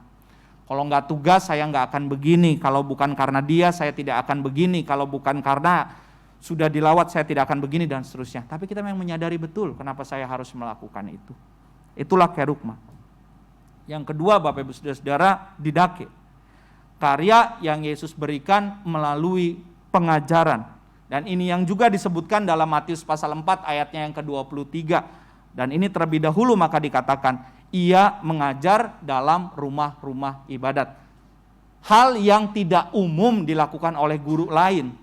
Kalau nggak tugas, saya nggak akan begini. Kalau bukan karena dia, saya tidak akan begini. Kalau bukan karena sudah dilawat, saya tidak akan begini, dan seterusnya. Tapi kita memang menyadari betul kenapa saya harus melakukan itu. Itulah kerugma. Yang kedua, Bapak Ibu Saudara-saudara, didake. Karya yang Yesus berikan melalui pengajaran. Dan ini yang juga disebutkan dalam Matius pasal 4 ayatnya yang ke-23. Dan ini terlebih dahulu maka dikatakan, ia mengajar dalam rumah-rumah ibadat. Hal yang tidak umum dilakukan oleh guru lain.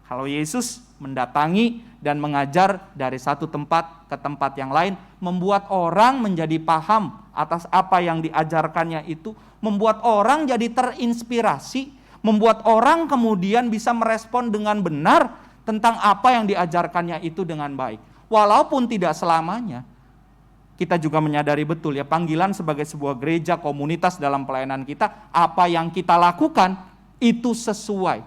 Kalau Yesus mendatangi dan mengajar dari satu tempat ke tempat yang lain, membuat orang menjadi paham atas apa yang diajarkannya itu, membuat orang jadi terinspirasi, membuat orang kemudian bisa merespon dengan benar tentang apa yang diajarkannya itu dengan baik. Walaupun tidak selamanya, kita juga menyadari betul ya, panggilan sebagai sebuah gereja, komunitas dalam pelayanan kita, apa yang kita lakukan itu sesuai.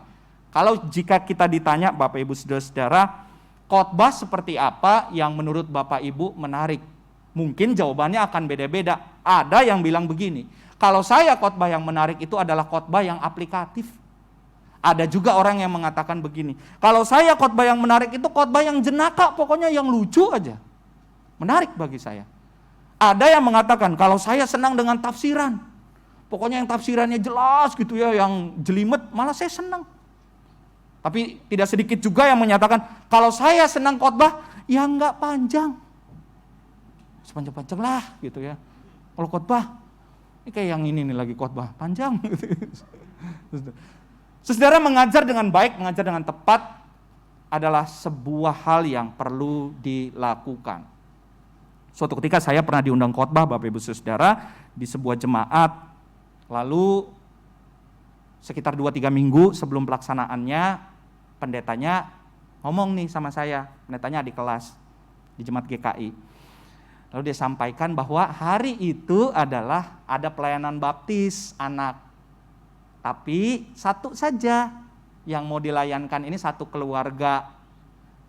Kalau jika kita ditanya Bapak Ibu Saudara-saudara, khotbah seperti apa yang menurut Bapak Ibu menarik? Mungkin jawabannya akan beda-beda. Ada yang bilang begini, kalau saya khotbah yang menarik itu adalah khotbah yang aplikatif. Ada juga orang yang mengatakan begini, kalau saya khotbah yang menarik itu khotbah yang jenaka, pokoknya yang lucu aja. Menarik bagi saya. Ada yang mengatakan, kalau saya senang dengan tafsiran, pokoknya yang tafsirannya jelas gitu ya, yang jelimet, malah saya senang. Tapi tidak sedikit juga yang menyatakan, kalau saya senang khotbah, ya enggak panjang. Sepanjang-panjang lah gitu ya. Kalau khotbah, ini kayak yang ini nih lagi khotbah, panjang. Saudara, mengajar dengan baik, mengajar dengan tepat adalah sebuah hal yang perlu dilakukan. Suatu ketika saya pernah diundang khotbah Bapak Ibu Saudara di sebuah jemaat, lalu sekitar 2-3 minggu sebelum pelaksanaannya, pendetanya ngomong nih sama saya, pendetanya di kelas di jemaat GKI. Lalu dia sampaikan bahwa hari itu adalah ada pelayanan baptis anak. Tapi satu saja yang mau dilayankan ini satu keluarga,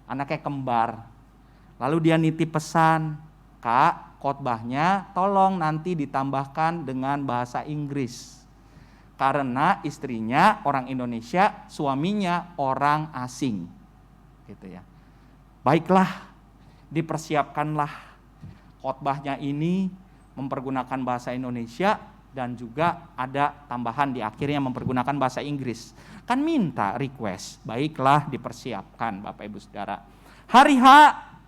anaknya kembar. Lalu dia nitip pesan, Kak, khotbahnya tolong nanti ditambahkan dengan bahasa Inggris. Karena istrinya orang Indonesia, suaminya orang asing. Gitu ya. Baiklah, dipersiapkanlah khotbahnya ini mempergunakan bahasa Indonesia dan juga ada tambahan di akhirnya mempergunakan bahasa Inggris. Kan minta request, baiklah dipersiapkan Bapak Ibu Saudara. Hari H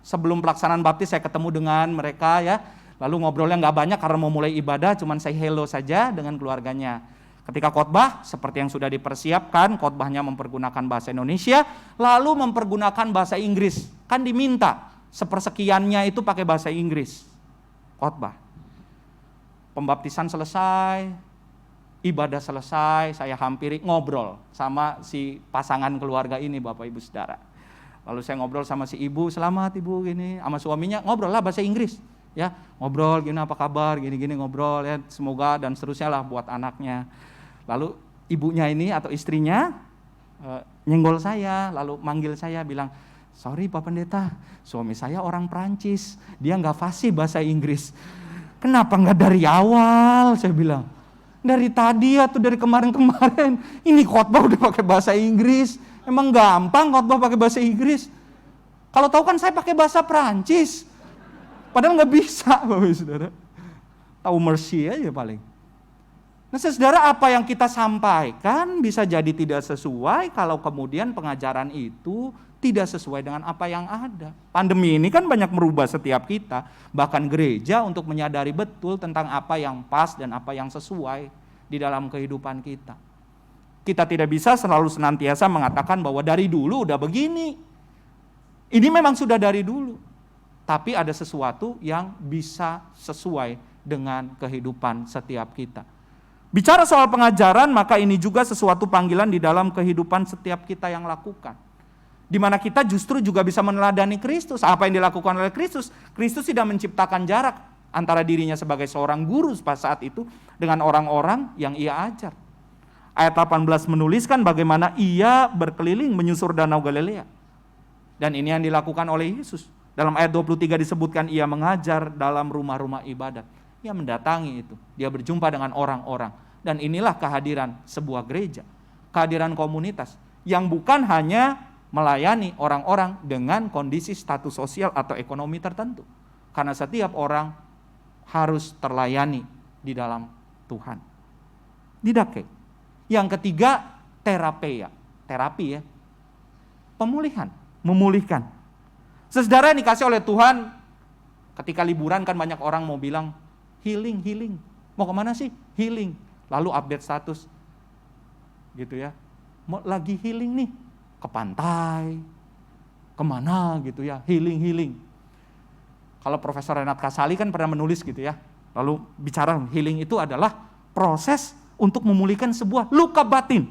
sebelum pelaksanaan baptis saya ketemu dengan mereka ya. Lalu ngobrolnya nggak banyak karena mau mulai ibadah, cuman say hello saja dengan keluarganya. Ketika khotbah, seperti yang sudah dipersiapkan, khotbahnya mempergunakan bahasa Indonesia, lalu mempergunakan bahasa Inggris. Kan diminta, sepersekiannya itu pakai bahasa Inggris. Khotbah. Pembaptisan selesai, ibadah selesai, saya hampiri ngobrol sama si pasangan keluarga ini Bapak Ibu Saudara. Lalu saya ngobrol sama si ibu, selamat ibu gini, sama suaminya ngobrol lah bahasa Inggris. Ya, ngobrol gini apa kabar, gini-gini ngobrol ya, semoga dan seterusnya lah buat anaknya. Lalu ibunya ini atau istrinya nyenggol saya, lalu manggil saya bilang, sorry Pak Pendeta, suami saya orang Prancis, dia nggak fasih bahasa Inggris. Kenapa nggak dari awal? Saya bilang, dari tadi atau dari kemarin-kemarin, ini khotbah udah pakai bahasa Inggris, emang gampang khotbah pakai bahasa Inggris. Kalau tahu kan saya pakai bahasa Prancis, padahal nggak bisa, Bapak Saudara. Tahu mercy aja paling. Nah, saudara, apa yang kita sampaikan bisa jadi tidak sesuai kalau kemudian pengajaran itu tidak sesuai dengan apa yang ada. Pandemi ini kan banyak merubah setiap kita, bahkan gereja untuk menyadari betul tentang apa yang pas dan apa yang sesuai di dalam kehidupan kita. Kita tidak bisa selalu senantiasa mengatakan bahwa dari dulu udah begini. Ini memang sudah dari dulu. tapi ada sesuatu yang bisa sesuai dengan kehidupan setiap kita. Bicara soal pengajaran, maka ini juga sesuatu panggilan di dalam kehidupan setiap kita yang lakukan. Di mana kita justru juga bisa meneladani Kristus. Apa yang dilakukan oleh Kristus? Kristus tidak menciptakan jarak antara dirinya sebagai seorang guru pada saat itu dengan orang-orang yang ia ajar. Ayat 18 menuliskan bagaimana ia berkeliling menyusur danau Galilea. Dan ini yang dilakukan oleh Yesus. Dalam ayat 23 disebutkan ia mengajar dalam rumah-rumah ibadat. Ia mendatangi itu. Dia berjumpa dengan orang-orang. Dan inilah kehadiran sebuah gereja. Kehadiran komunitas. Yang bukan hanya melayani orang-orang dengan kondisi status sosial atau ekonomi tertentu. Karena setiap orang harus terlayani di dalam Tuhan. Didake. Yang ketiga, terapeia. Terapi ya. Pemulihan. Memulihkan. Saudara yang dikasih oleh Tuhan, ketika liburan kan banyak orang mau bilang, healing. Mau kemana sih? Healing. Lalu update status. Gitu ya. Mau lagi healing nih. Ke pantai. Kemana gitu ya. Healing. Kalau Profesor Renat Kasali kan pernah menulis gitu ya. Lalu bicara healing itu adalah proses untuk memulihkan sebuah luka batin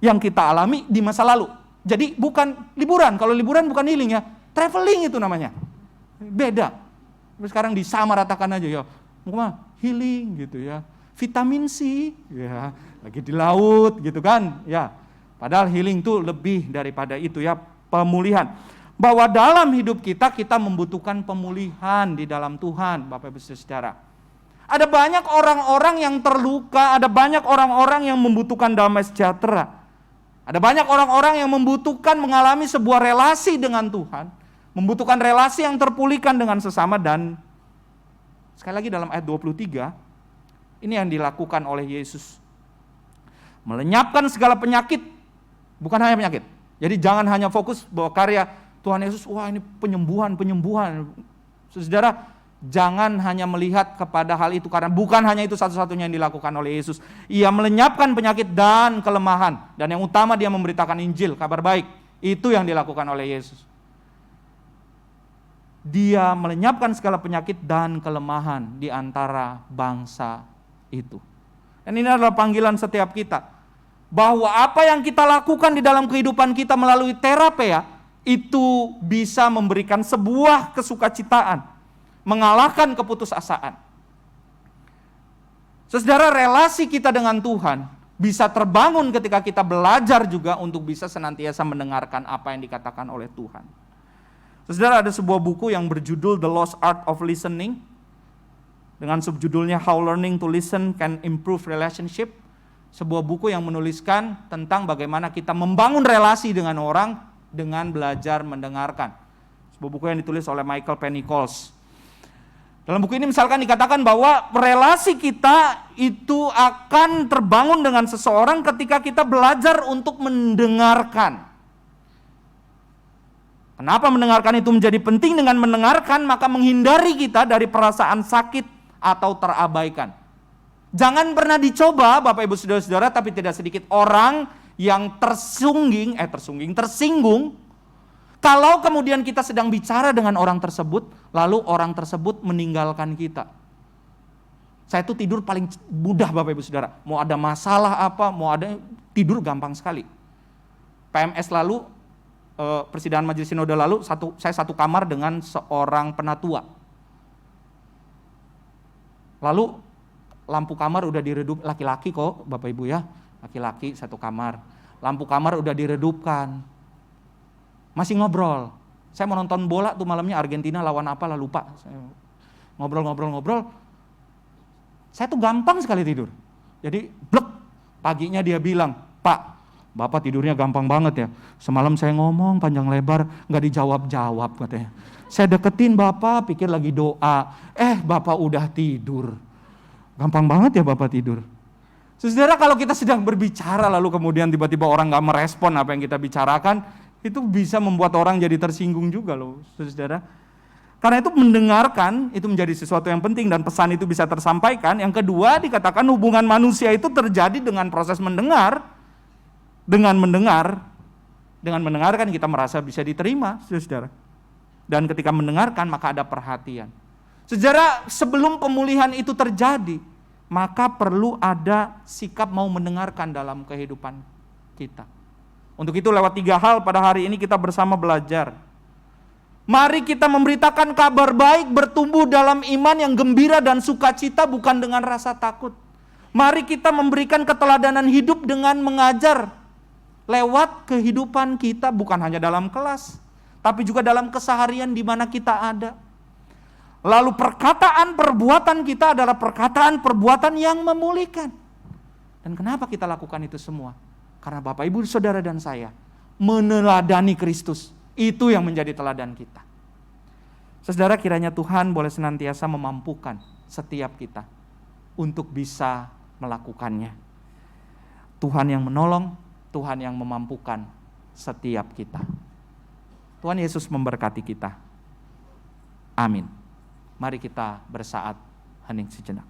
yang kita alami di masa lalu. Jadi bukan liburan. Kalau liburan bukan healing ya. Traveling itu namanya. Beda. Sekarang disamaratakan aja ya. Mau kemana? Healing gitu ya. Vitamin C ya. Lagi di laut gitu kan. Ya. Padahal healing itu lebih daripada itu ya. Pemulihan. Bahwa dalam hidup kita membutuhkan pemulihan di dalam Tuhan. Bapak Ibu Saudara. Ada banyak orang-orang yang terluka. Ada banyak orang-orang yang membutuhkan damai sejahtera. Ada banyak orang-orang yang membutuhkan mengalami sebuah relasi dengan Tuhan. Membutuhkan relasi yang terpulihkan dengan sesama. Dan sekali lagi dalam ayat 23, ini yang dilakukan oleh Yesus. Melenyapkan segala penyakit, bukan hanya penyakit. Jadi jangan hanya fokus bahwa karya Tuhan Yesus, wah ini penyembuhan. Saudara, jangan hanya melihat kepada hal itu, karena bukan hanya itu satu-satunya yang dilakukan oleh Yesus. Ia melenyapkan penyakit dan kelemahan. Dan yang utama dia memberitakan Injil, kabar baik. Itu yang dilakukan oleh Yesus. Dia melenyapkan segala penyakit dan kelemahan di antara bangsa itu. Dan ini adalah panggilan setiap kita. Bahwa apa yang kita lakukan di dalam kehidupan kita melalui terapia, itu bisa memberikan sebuah kesukacitaan. Mengalahkan keputusasaan. Saudara, relasi kita dengan Tuhan bisa terbangun ketika kita belajar juga untuk bisa senantiasa mendengarkan apa yang dikatakan oleh Tuhan. Saudara, ada sebuah buku yang berjudul The Lost Art of Listening dengan subjudulnya How Learning to Listen Can Improve Relationship. Sebuah buku yang menuliskan tentang bagaimana kita membangun relasi dengan orang dengan belajar mendengarkan. Sebuah buku yang ditulis oleh Michael P. Nichols. Dalam buku ini misalkan dikatakan bahwa relasi kita itu akan terbangun dengan seseorang ketika kita belajar untuk mendengarkan. Kenapa mendengarkan itu menjadi penting? Dengan mendengarkan maka menghindari kita dari perasaan sakit atau terabaikan. Jangan pernah dicoba Bapak Ibu Saudara-saudara, tapi tidak sedikit orang yang tersinggung kalau kemudian kita sedang bicara dengan orang tersebut, lalu orang tersebut meninggalkan kita. Saya tuh tidur paling mudah Bapak Ibu Saudara. Mau ada masalah apa, mau ada tidur gampang sekali. PMS lalu, persidangan majelis sinode lalu, saya satu kamar dengan seorang penatua. Lalu lampu kamar udah diredup, laki-laki kok Bapak Ibu ya, laki-laki satu kamar. Lampu kamar udah diredupkan. Masih ngobrol. Saya mau nonton bola tuh malamnya, Argentina lawan apa lah lupa. Saya ngobrol. Saya tuh gampang sekali tidur. Jadi blek, paginya dia bilang, "Pak, Bapak tidurnya gampang banget ya. Semalam saya ngomong panjang lebar, gak dijawab-jawab," katanya. Saya deketin Bapak, pikir lagi doa. Bapak udah tidur. Gampang banget ya Bapak tidur. Saudara, kalau kita sedang berbicara lalu kemudian tiba-tiba orang gak merespon apa yang kita bicarakan, itu bisa membuat orang jadi tersinggung juga loh, saudara. Karena itu mendengarkan itu menjadi sesuatu yang penting dan pesan itu bisa tersampaikan. Yang kedua, dikatakan hubungan manusia itu terjadi dengan proses mendengar. Dengan mendengarkan kita merasa bisa diterima, saudara. Dan ketika mendengarkan maka ada perhatian. Sejarah sebelum pemulihan itu terjadi, maka perlu ada sikap mau mendengarkan dalam kehidupan kita. Untuk itu lewat 3 hal pada hari ini kita bersama belajar. Mari kita memberitakan kabar baik, bertumbuh dalam iman yang gembira dan sukacita, bukan dengan rasa takut. Mari kita memberikan keteladanan hidup dengan mengajar lewat kehidupan kita, bukan hanya dalam kelas, tapi juga dalam keseharian di mana kita ada. Lalu perkataan perbuatan kita adalah perkataan perbuatan yang memulihkan. Dan kenapa kita lakukan itu semua? Karena Bapak, Ibu, Saudara dan saya meneladani Kristus. Itu yang menjadi teladan kita. Saudara, kiranya Tuhan boleh senantiasa memampukan setiap kita untuk bisa melakukannya. Tuhan yang menolong, Tuhan yang memampukan setiap kita. Tuhan Yesus memberkati kita. Amin. Mari kita bersaat hening sejenak.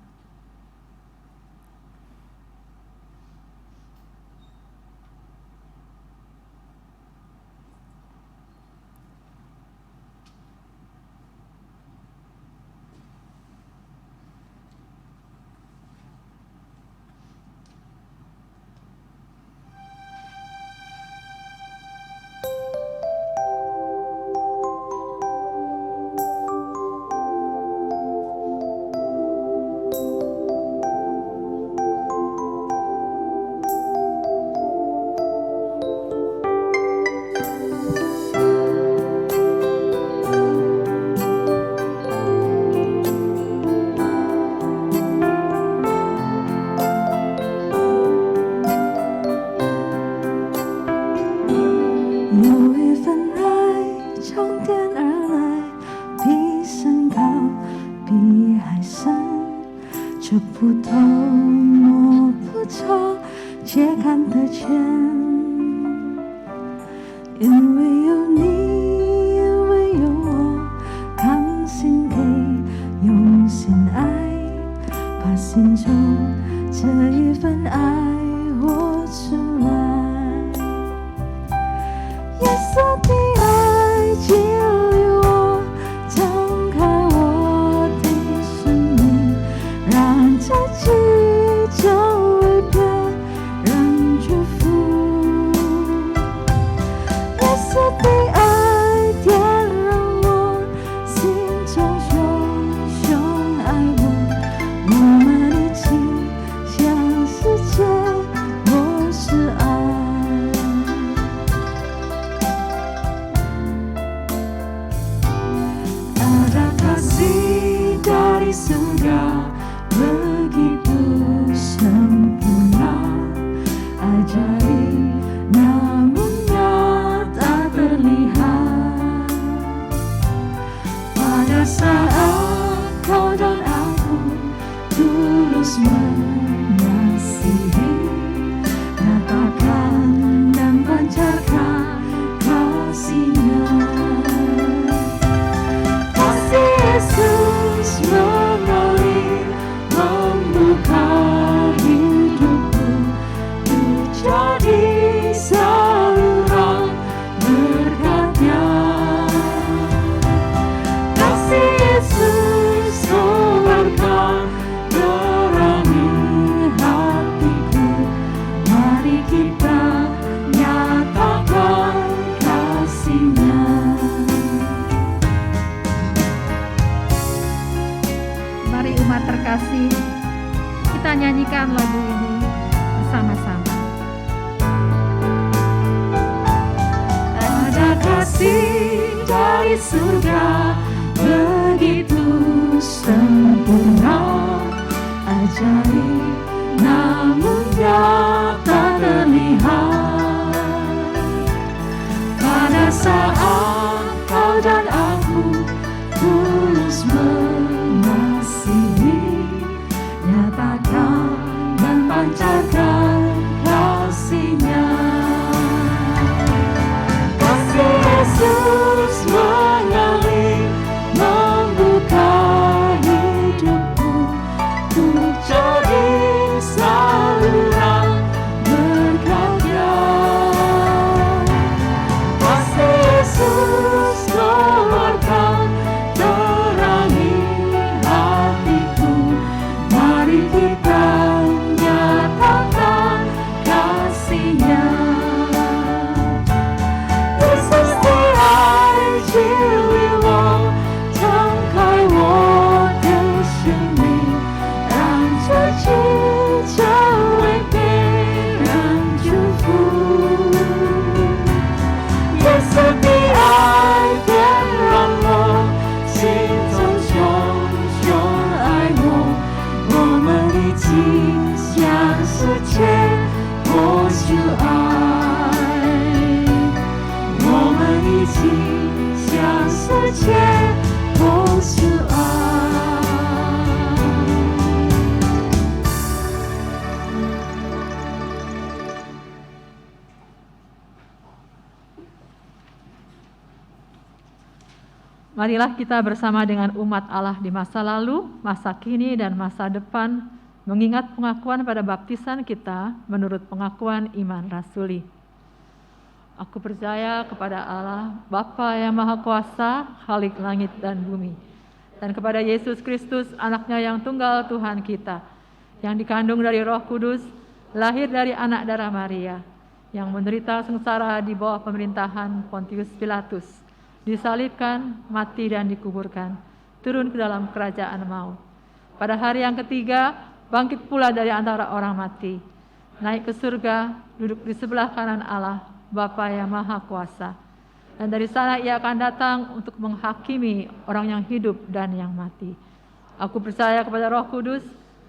Yesus, keluarkan 世界活出爱，我们一起向世界活出爱。Marilah kita bersama dengan umat Allah di masa lalu, masa kini, dan masa depan, mengingat pengakuan pada baptisan kita menurut pengakuan iman rasuli. Aku percaya kepada Allah, Bapa yang Maha Kuasa, Khalik langit dan bumi, dan kepada Yesus Kristus, anaknya yang tunggal Tuhan kita, yang dikandung dari Roh Kudus, lahir dari anak darah Maria, yang menderita sengsara di bawah pemerintahan Pontius Pilatus, disalibkan, mati dan dikuburkan, turun ke dalam kerajaan maut. Pada hari yang ketiga, bangkit pula dari antara orang mati, naik ke surga, duduk di sebelah kanan Allah, Bapa yang Maha Kuasa. Dan dari sana ia akan datang untuk menghakimi orang yang hidup dan yang mati. Aku percaya kepada Roh Kudus,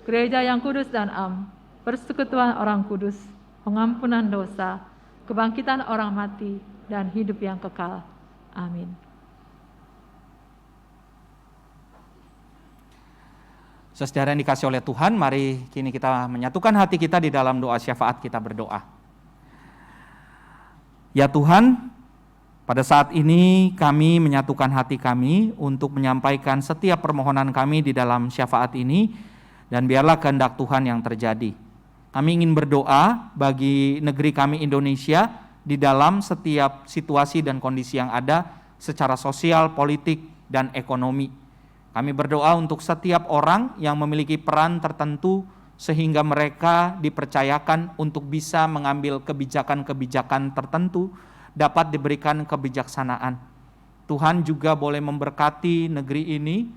gereja yang kudus dan am, persekutuan orang kudus, pengampunan dosa, kebangkitan orang mati, dan hidup yang kekal. Amin. Saudara yang dikasih oleh Tuhan, mari kini kita menyatukan hati kita di dalam doa syafaat. Kita berdoa. Ya Tuhan, pada saat ini kami menyatukan hati kami untuk menyampaikan setiap permohonan kami di dalam syafaat ini, dan biarlah kehendak Tuhan yang terjadi. Kami ingin berdoa bagi negeri kami Indonesia di dalam setiap situasi dan kondisi yang ada secara sosial, politik, dan ekonomi. Kami berdoa untuk setiap orang yang memiliki peran tertentu sehingga mereka dipercayakan untuk bisa mengambil kebijakan-kebijakan tertentu, dapat diberikan kebijaksanaan. Tuhan juga boleh memberkati negeri ini,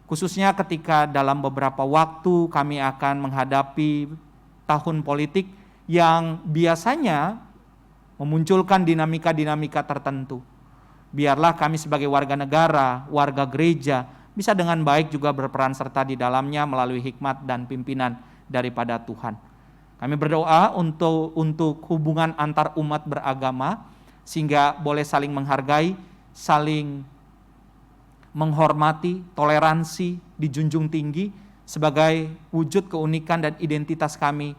khususnya ketika dalam beberapa waktu kami akan menghadapi tahun politik yang biasanya memunculkan dinamika-dinamika tertentu. Biarlah kami sebagai warga negara, warga gereja, bisa dengan baik juga berperan serta di dalamnya melalui hikmat dan pimpinan daripada Tuhan. Kami berdoa untuk hubungan antar umat beragama, sehingga boleh saling menghargai, saling menghormati, toleransi dijunjung tinggi sebagai wujud keunikan dan identitas kami,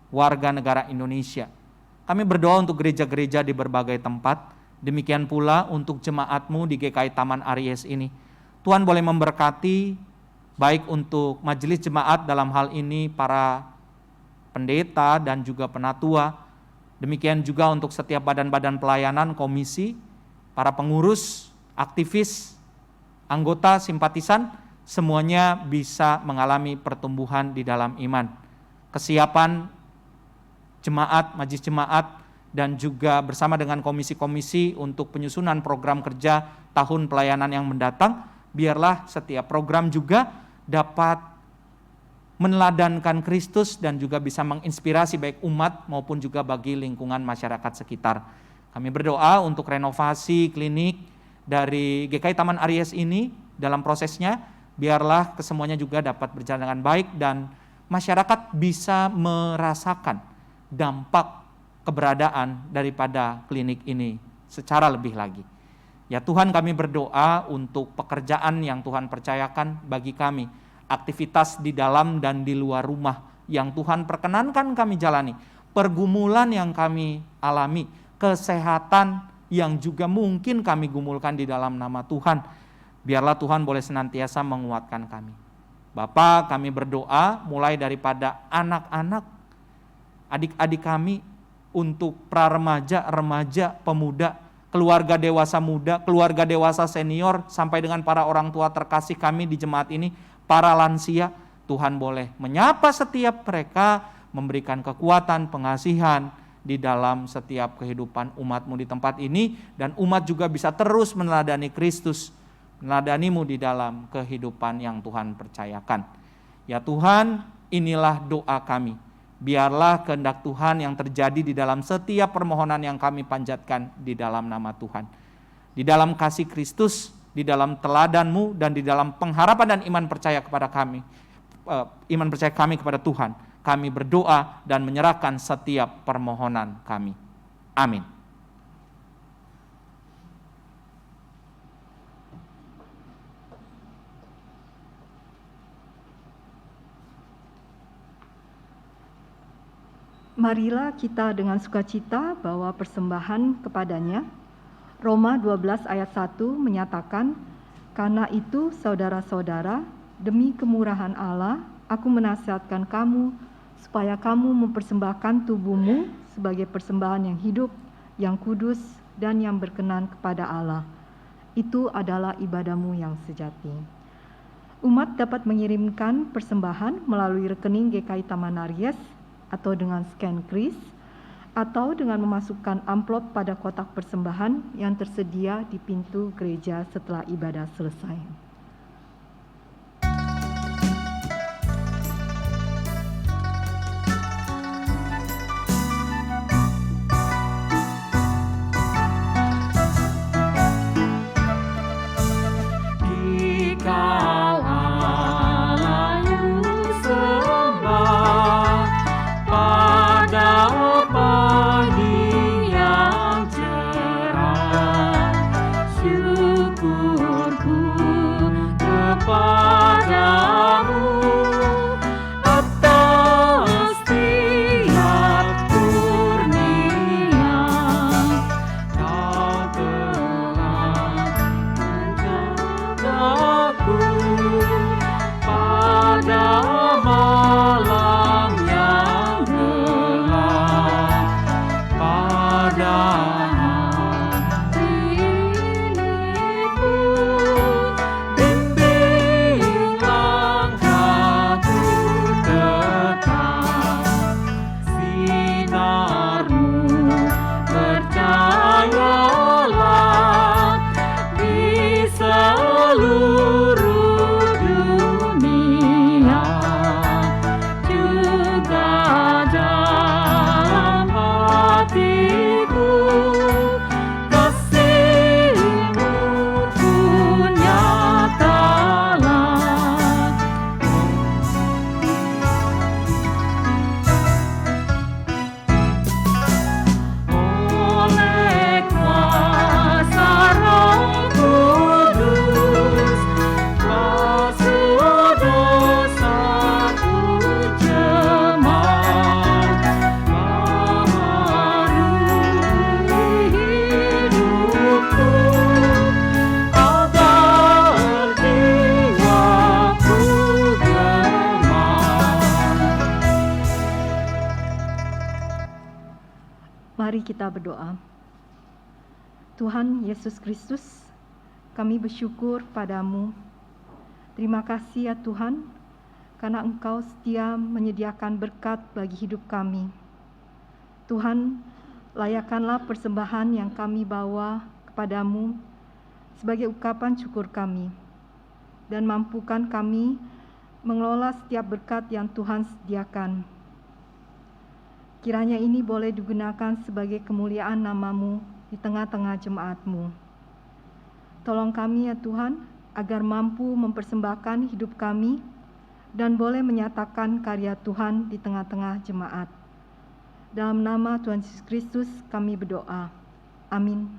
warga negara Indonesia. Kami berdoa untuk gereja-gereja di berbagai tempat, demikian pula untuk jemaat-Mu di GKI Taman Aries ini. Tuhan boleh memberkati, baik untuk majelis jemaat dalam hal ini, para pendeta dan juga penatua, demikian juga untuk setiap badan-badan pelayanan, komisi, para pengurus, aktivis, anggota, simpatisan, semuanya bisa mengalami pertumbuhan di dalam iman. Kesiapan jemaat, majelis jemaat, dan juga bersama dengan komisi-komisi untuk penyusunan program kerja tahun pelayanan yang mendatang, biarlah setiap program juga dapat meneladankan Kristus dan juga bisa menginspirasi baik umat maupun juga bagi lingkungan masyarakat sekitar. Kami berdoa untuk renovasi klinik dari GKI Taman Aries ini dalam prosesnya, biarlah kesemuanya juga dapat berjalan dengan baik dan masyarakat bisa merasakan dampak keberadaan daripada klinik ini secara lebih lagi. Ya Tuhan, kami berdoa untuk pekerjaan yang Tuhan percayakan bagi kami, aktivitas di dalam dan di luar rumah yang Tuhan perkenankan kami jalani, pergumulan yang kami alami, kesehatan yang juga mungkin kami gumulkan di dalam nama Tuhan. Biarlah Tuhan boleh senantiasa menguatkan kami. Bapa, kami berdoa mulai daripada anak-anak, adik-adik kami, untuk pra-remaja, remaja, pemuda, keluarga dewasa muda, keluarga dewasa senior, sampai dengan para orang tua terkasih kami di jemaat ini, para lansia. Tuhan boleh menyapa setiap mereka, memberikan kekuatan, pengasihan di dalam setiap kehidupan umat-Mu di tempat ini, dan umat juga bisa terus meneladani Kristus, meneladani-Mu di dalam kehidupan yang Tuhan percayakan. Ya Tuhan, inilah doa kami. Biarlah kehendak Tuhan yang terjadi di dalam setiap permohonan yang kami panjatkan di dalam nama Tuhan. Di dalam kasih Kristus, di dalam teladan-Mu, dan di dalam pengharapan dan iman percaya kepada kami, iman percaya kami kepada Tuhan, kami berdoa dan menyerahkan setiap permohonan kami. Amin. Marilah kita dengan sukacita bawa persembahan kepadanya. Roma 12 ayat 1 menyatakan, "Karena itu saudara-saudara, demi kemurahan Allah, aku menasihatkan kamu supaya kamu mempersembahkan tubuhmu sebagai persembahan yang hidup, yang kudus, dan yang berkenan kepada Allah. Itu adalah ibadahmu yang sejati." Umat dapat mengirimkan persembahan melalui rekening GKI Taman Aries atau dengan scan kris, atau dengan memasukkan amplop pada kotak persembahan yang tersedia di pintu gereja setelah ibadah selesai. Mari kita berdoa. Tuhan Yesus Kristus, kami bersyukur padamu. Terima kasih ya Tuhan, karena Engkau setia menyediakan berkat bagi hidup kami. Tuhan, layakkanlah persembahan yang kami bawa kepadamu sebagai ungkapan syukur kami, dan mampukan kami mengelola setiap berkat yang Tuhan sediakan. Kiranya ini boleh digunakan sebagai kemuliaan nama-Mu di tengah-tengah jemaat-Mu. Tolong kami ya Tuhan, agar mampu mempersembahkan hidup kami dan boleh menyatakan karya Tuhan di tengah-tengah jemaat. Dalam nama Tuhan Yesus Kristus kami berdoa. Amin.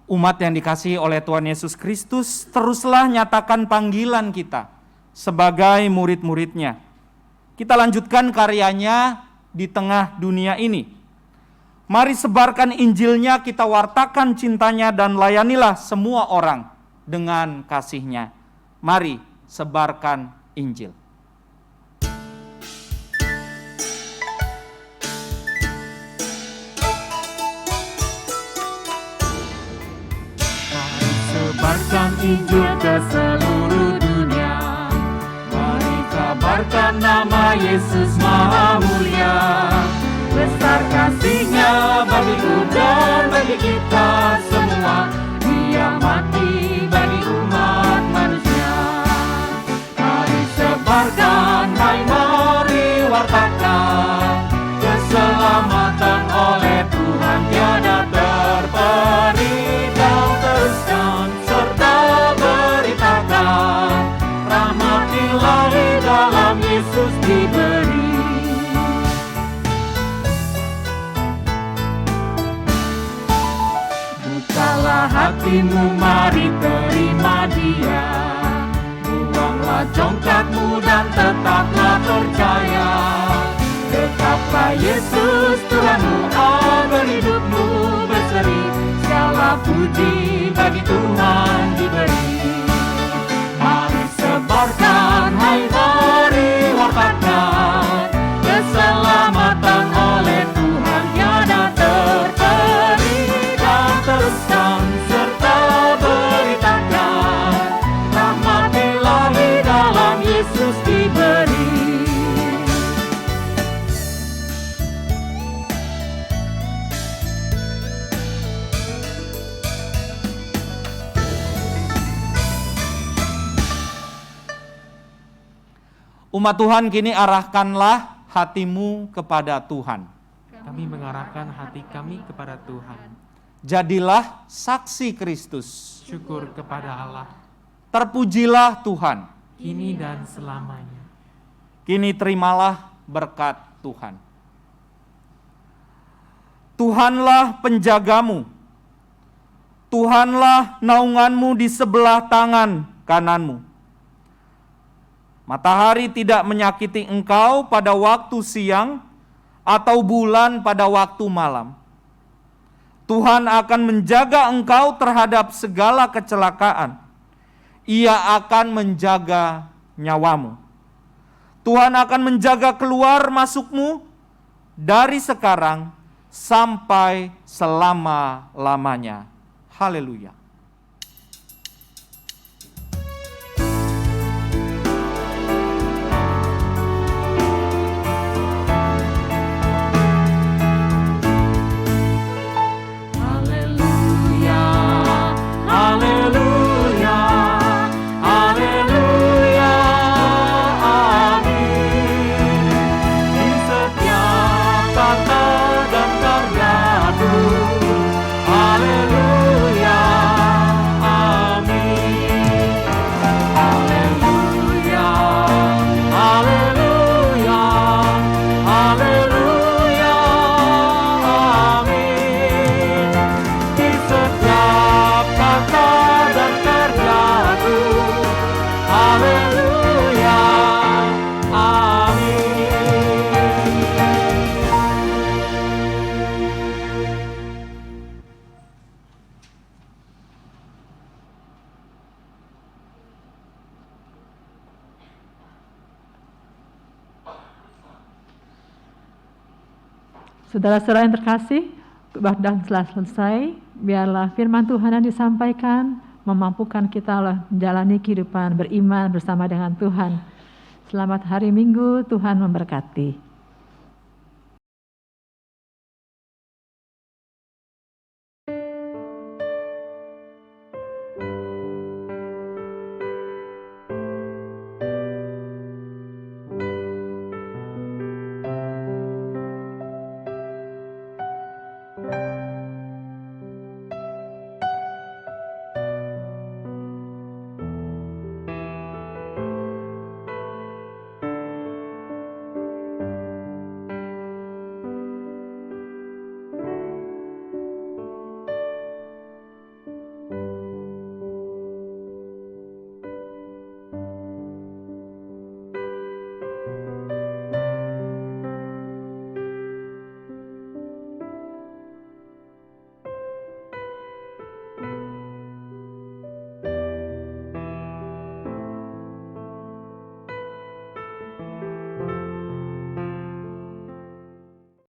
Umat yang dikasihi oleh Tuhan Yesus Kristus, teruslah nyatakan panggilan kita sebagai murid-muridnya. Kita lanjutkan karyanya di tengah dunia ini. Mari sebarkan Injilnya, kita wartakan cintanya dan layanilah semua orang dengan kasihnya. Mari sebarkan Injil. Sebarkan Injil ke seluruh dunia. Mari kabarkan nama Yesus Maha Mulia. Besar kasih-Nya bagiku dan bagi kita semua. Dia mati bagi umat manusia. Mari sebarkan, mari wartakan keselamatan oleh Tuhan. hatimu mari terima Dia. Buanglah congkakmu dan tetaplah percaya. Tetaplah Yesus Tuhanmu agar hidupmu berseri. Segala puji bagi Tuhan diberi. Mari sebarkan, hai mari wartakan, keselamatan oleh Tuhan tiada terperi. Dan teruskan serta beritakan, rahmat Ilahi dalam Yesus diberi. Umat Tuhan, kini arahkanlah hatimu kepada Tuhan. Kami mengarahkan hati kami kepada Tuhan. Jadilah saksi Kristus. Syukur kepada Allah, Terpujilah Tuhan. kini dan selamanya. Kini terimalah berkat Tuhan. Tuhanlah penjagamu. Tuhanlah naunganmu di sebelah tangan kananmu. Matahari tidak menyakiti engkau pada waktu siang, atau bulan pada waktu malam. Tuhan akan menjaga engkau terhadap segala kecelakaan. Ia akan menjaga nyawamu. Tuhan akan menjaga keluar masukmu dari sekarang sampai selama-lamanya. Haleluya. Saudara-saudara yang terkasih, ibadah telah selesai. Biarlah firman Tuhan yang disampaikan memampukan kita menjalani kehidupan beriman bersama dengan Tuhan. Selamat hari Minggu, Tuhan memberkati.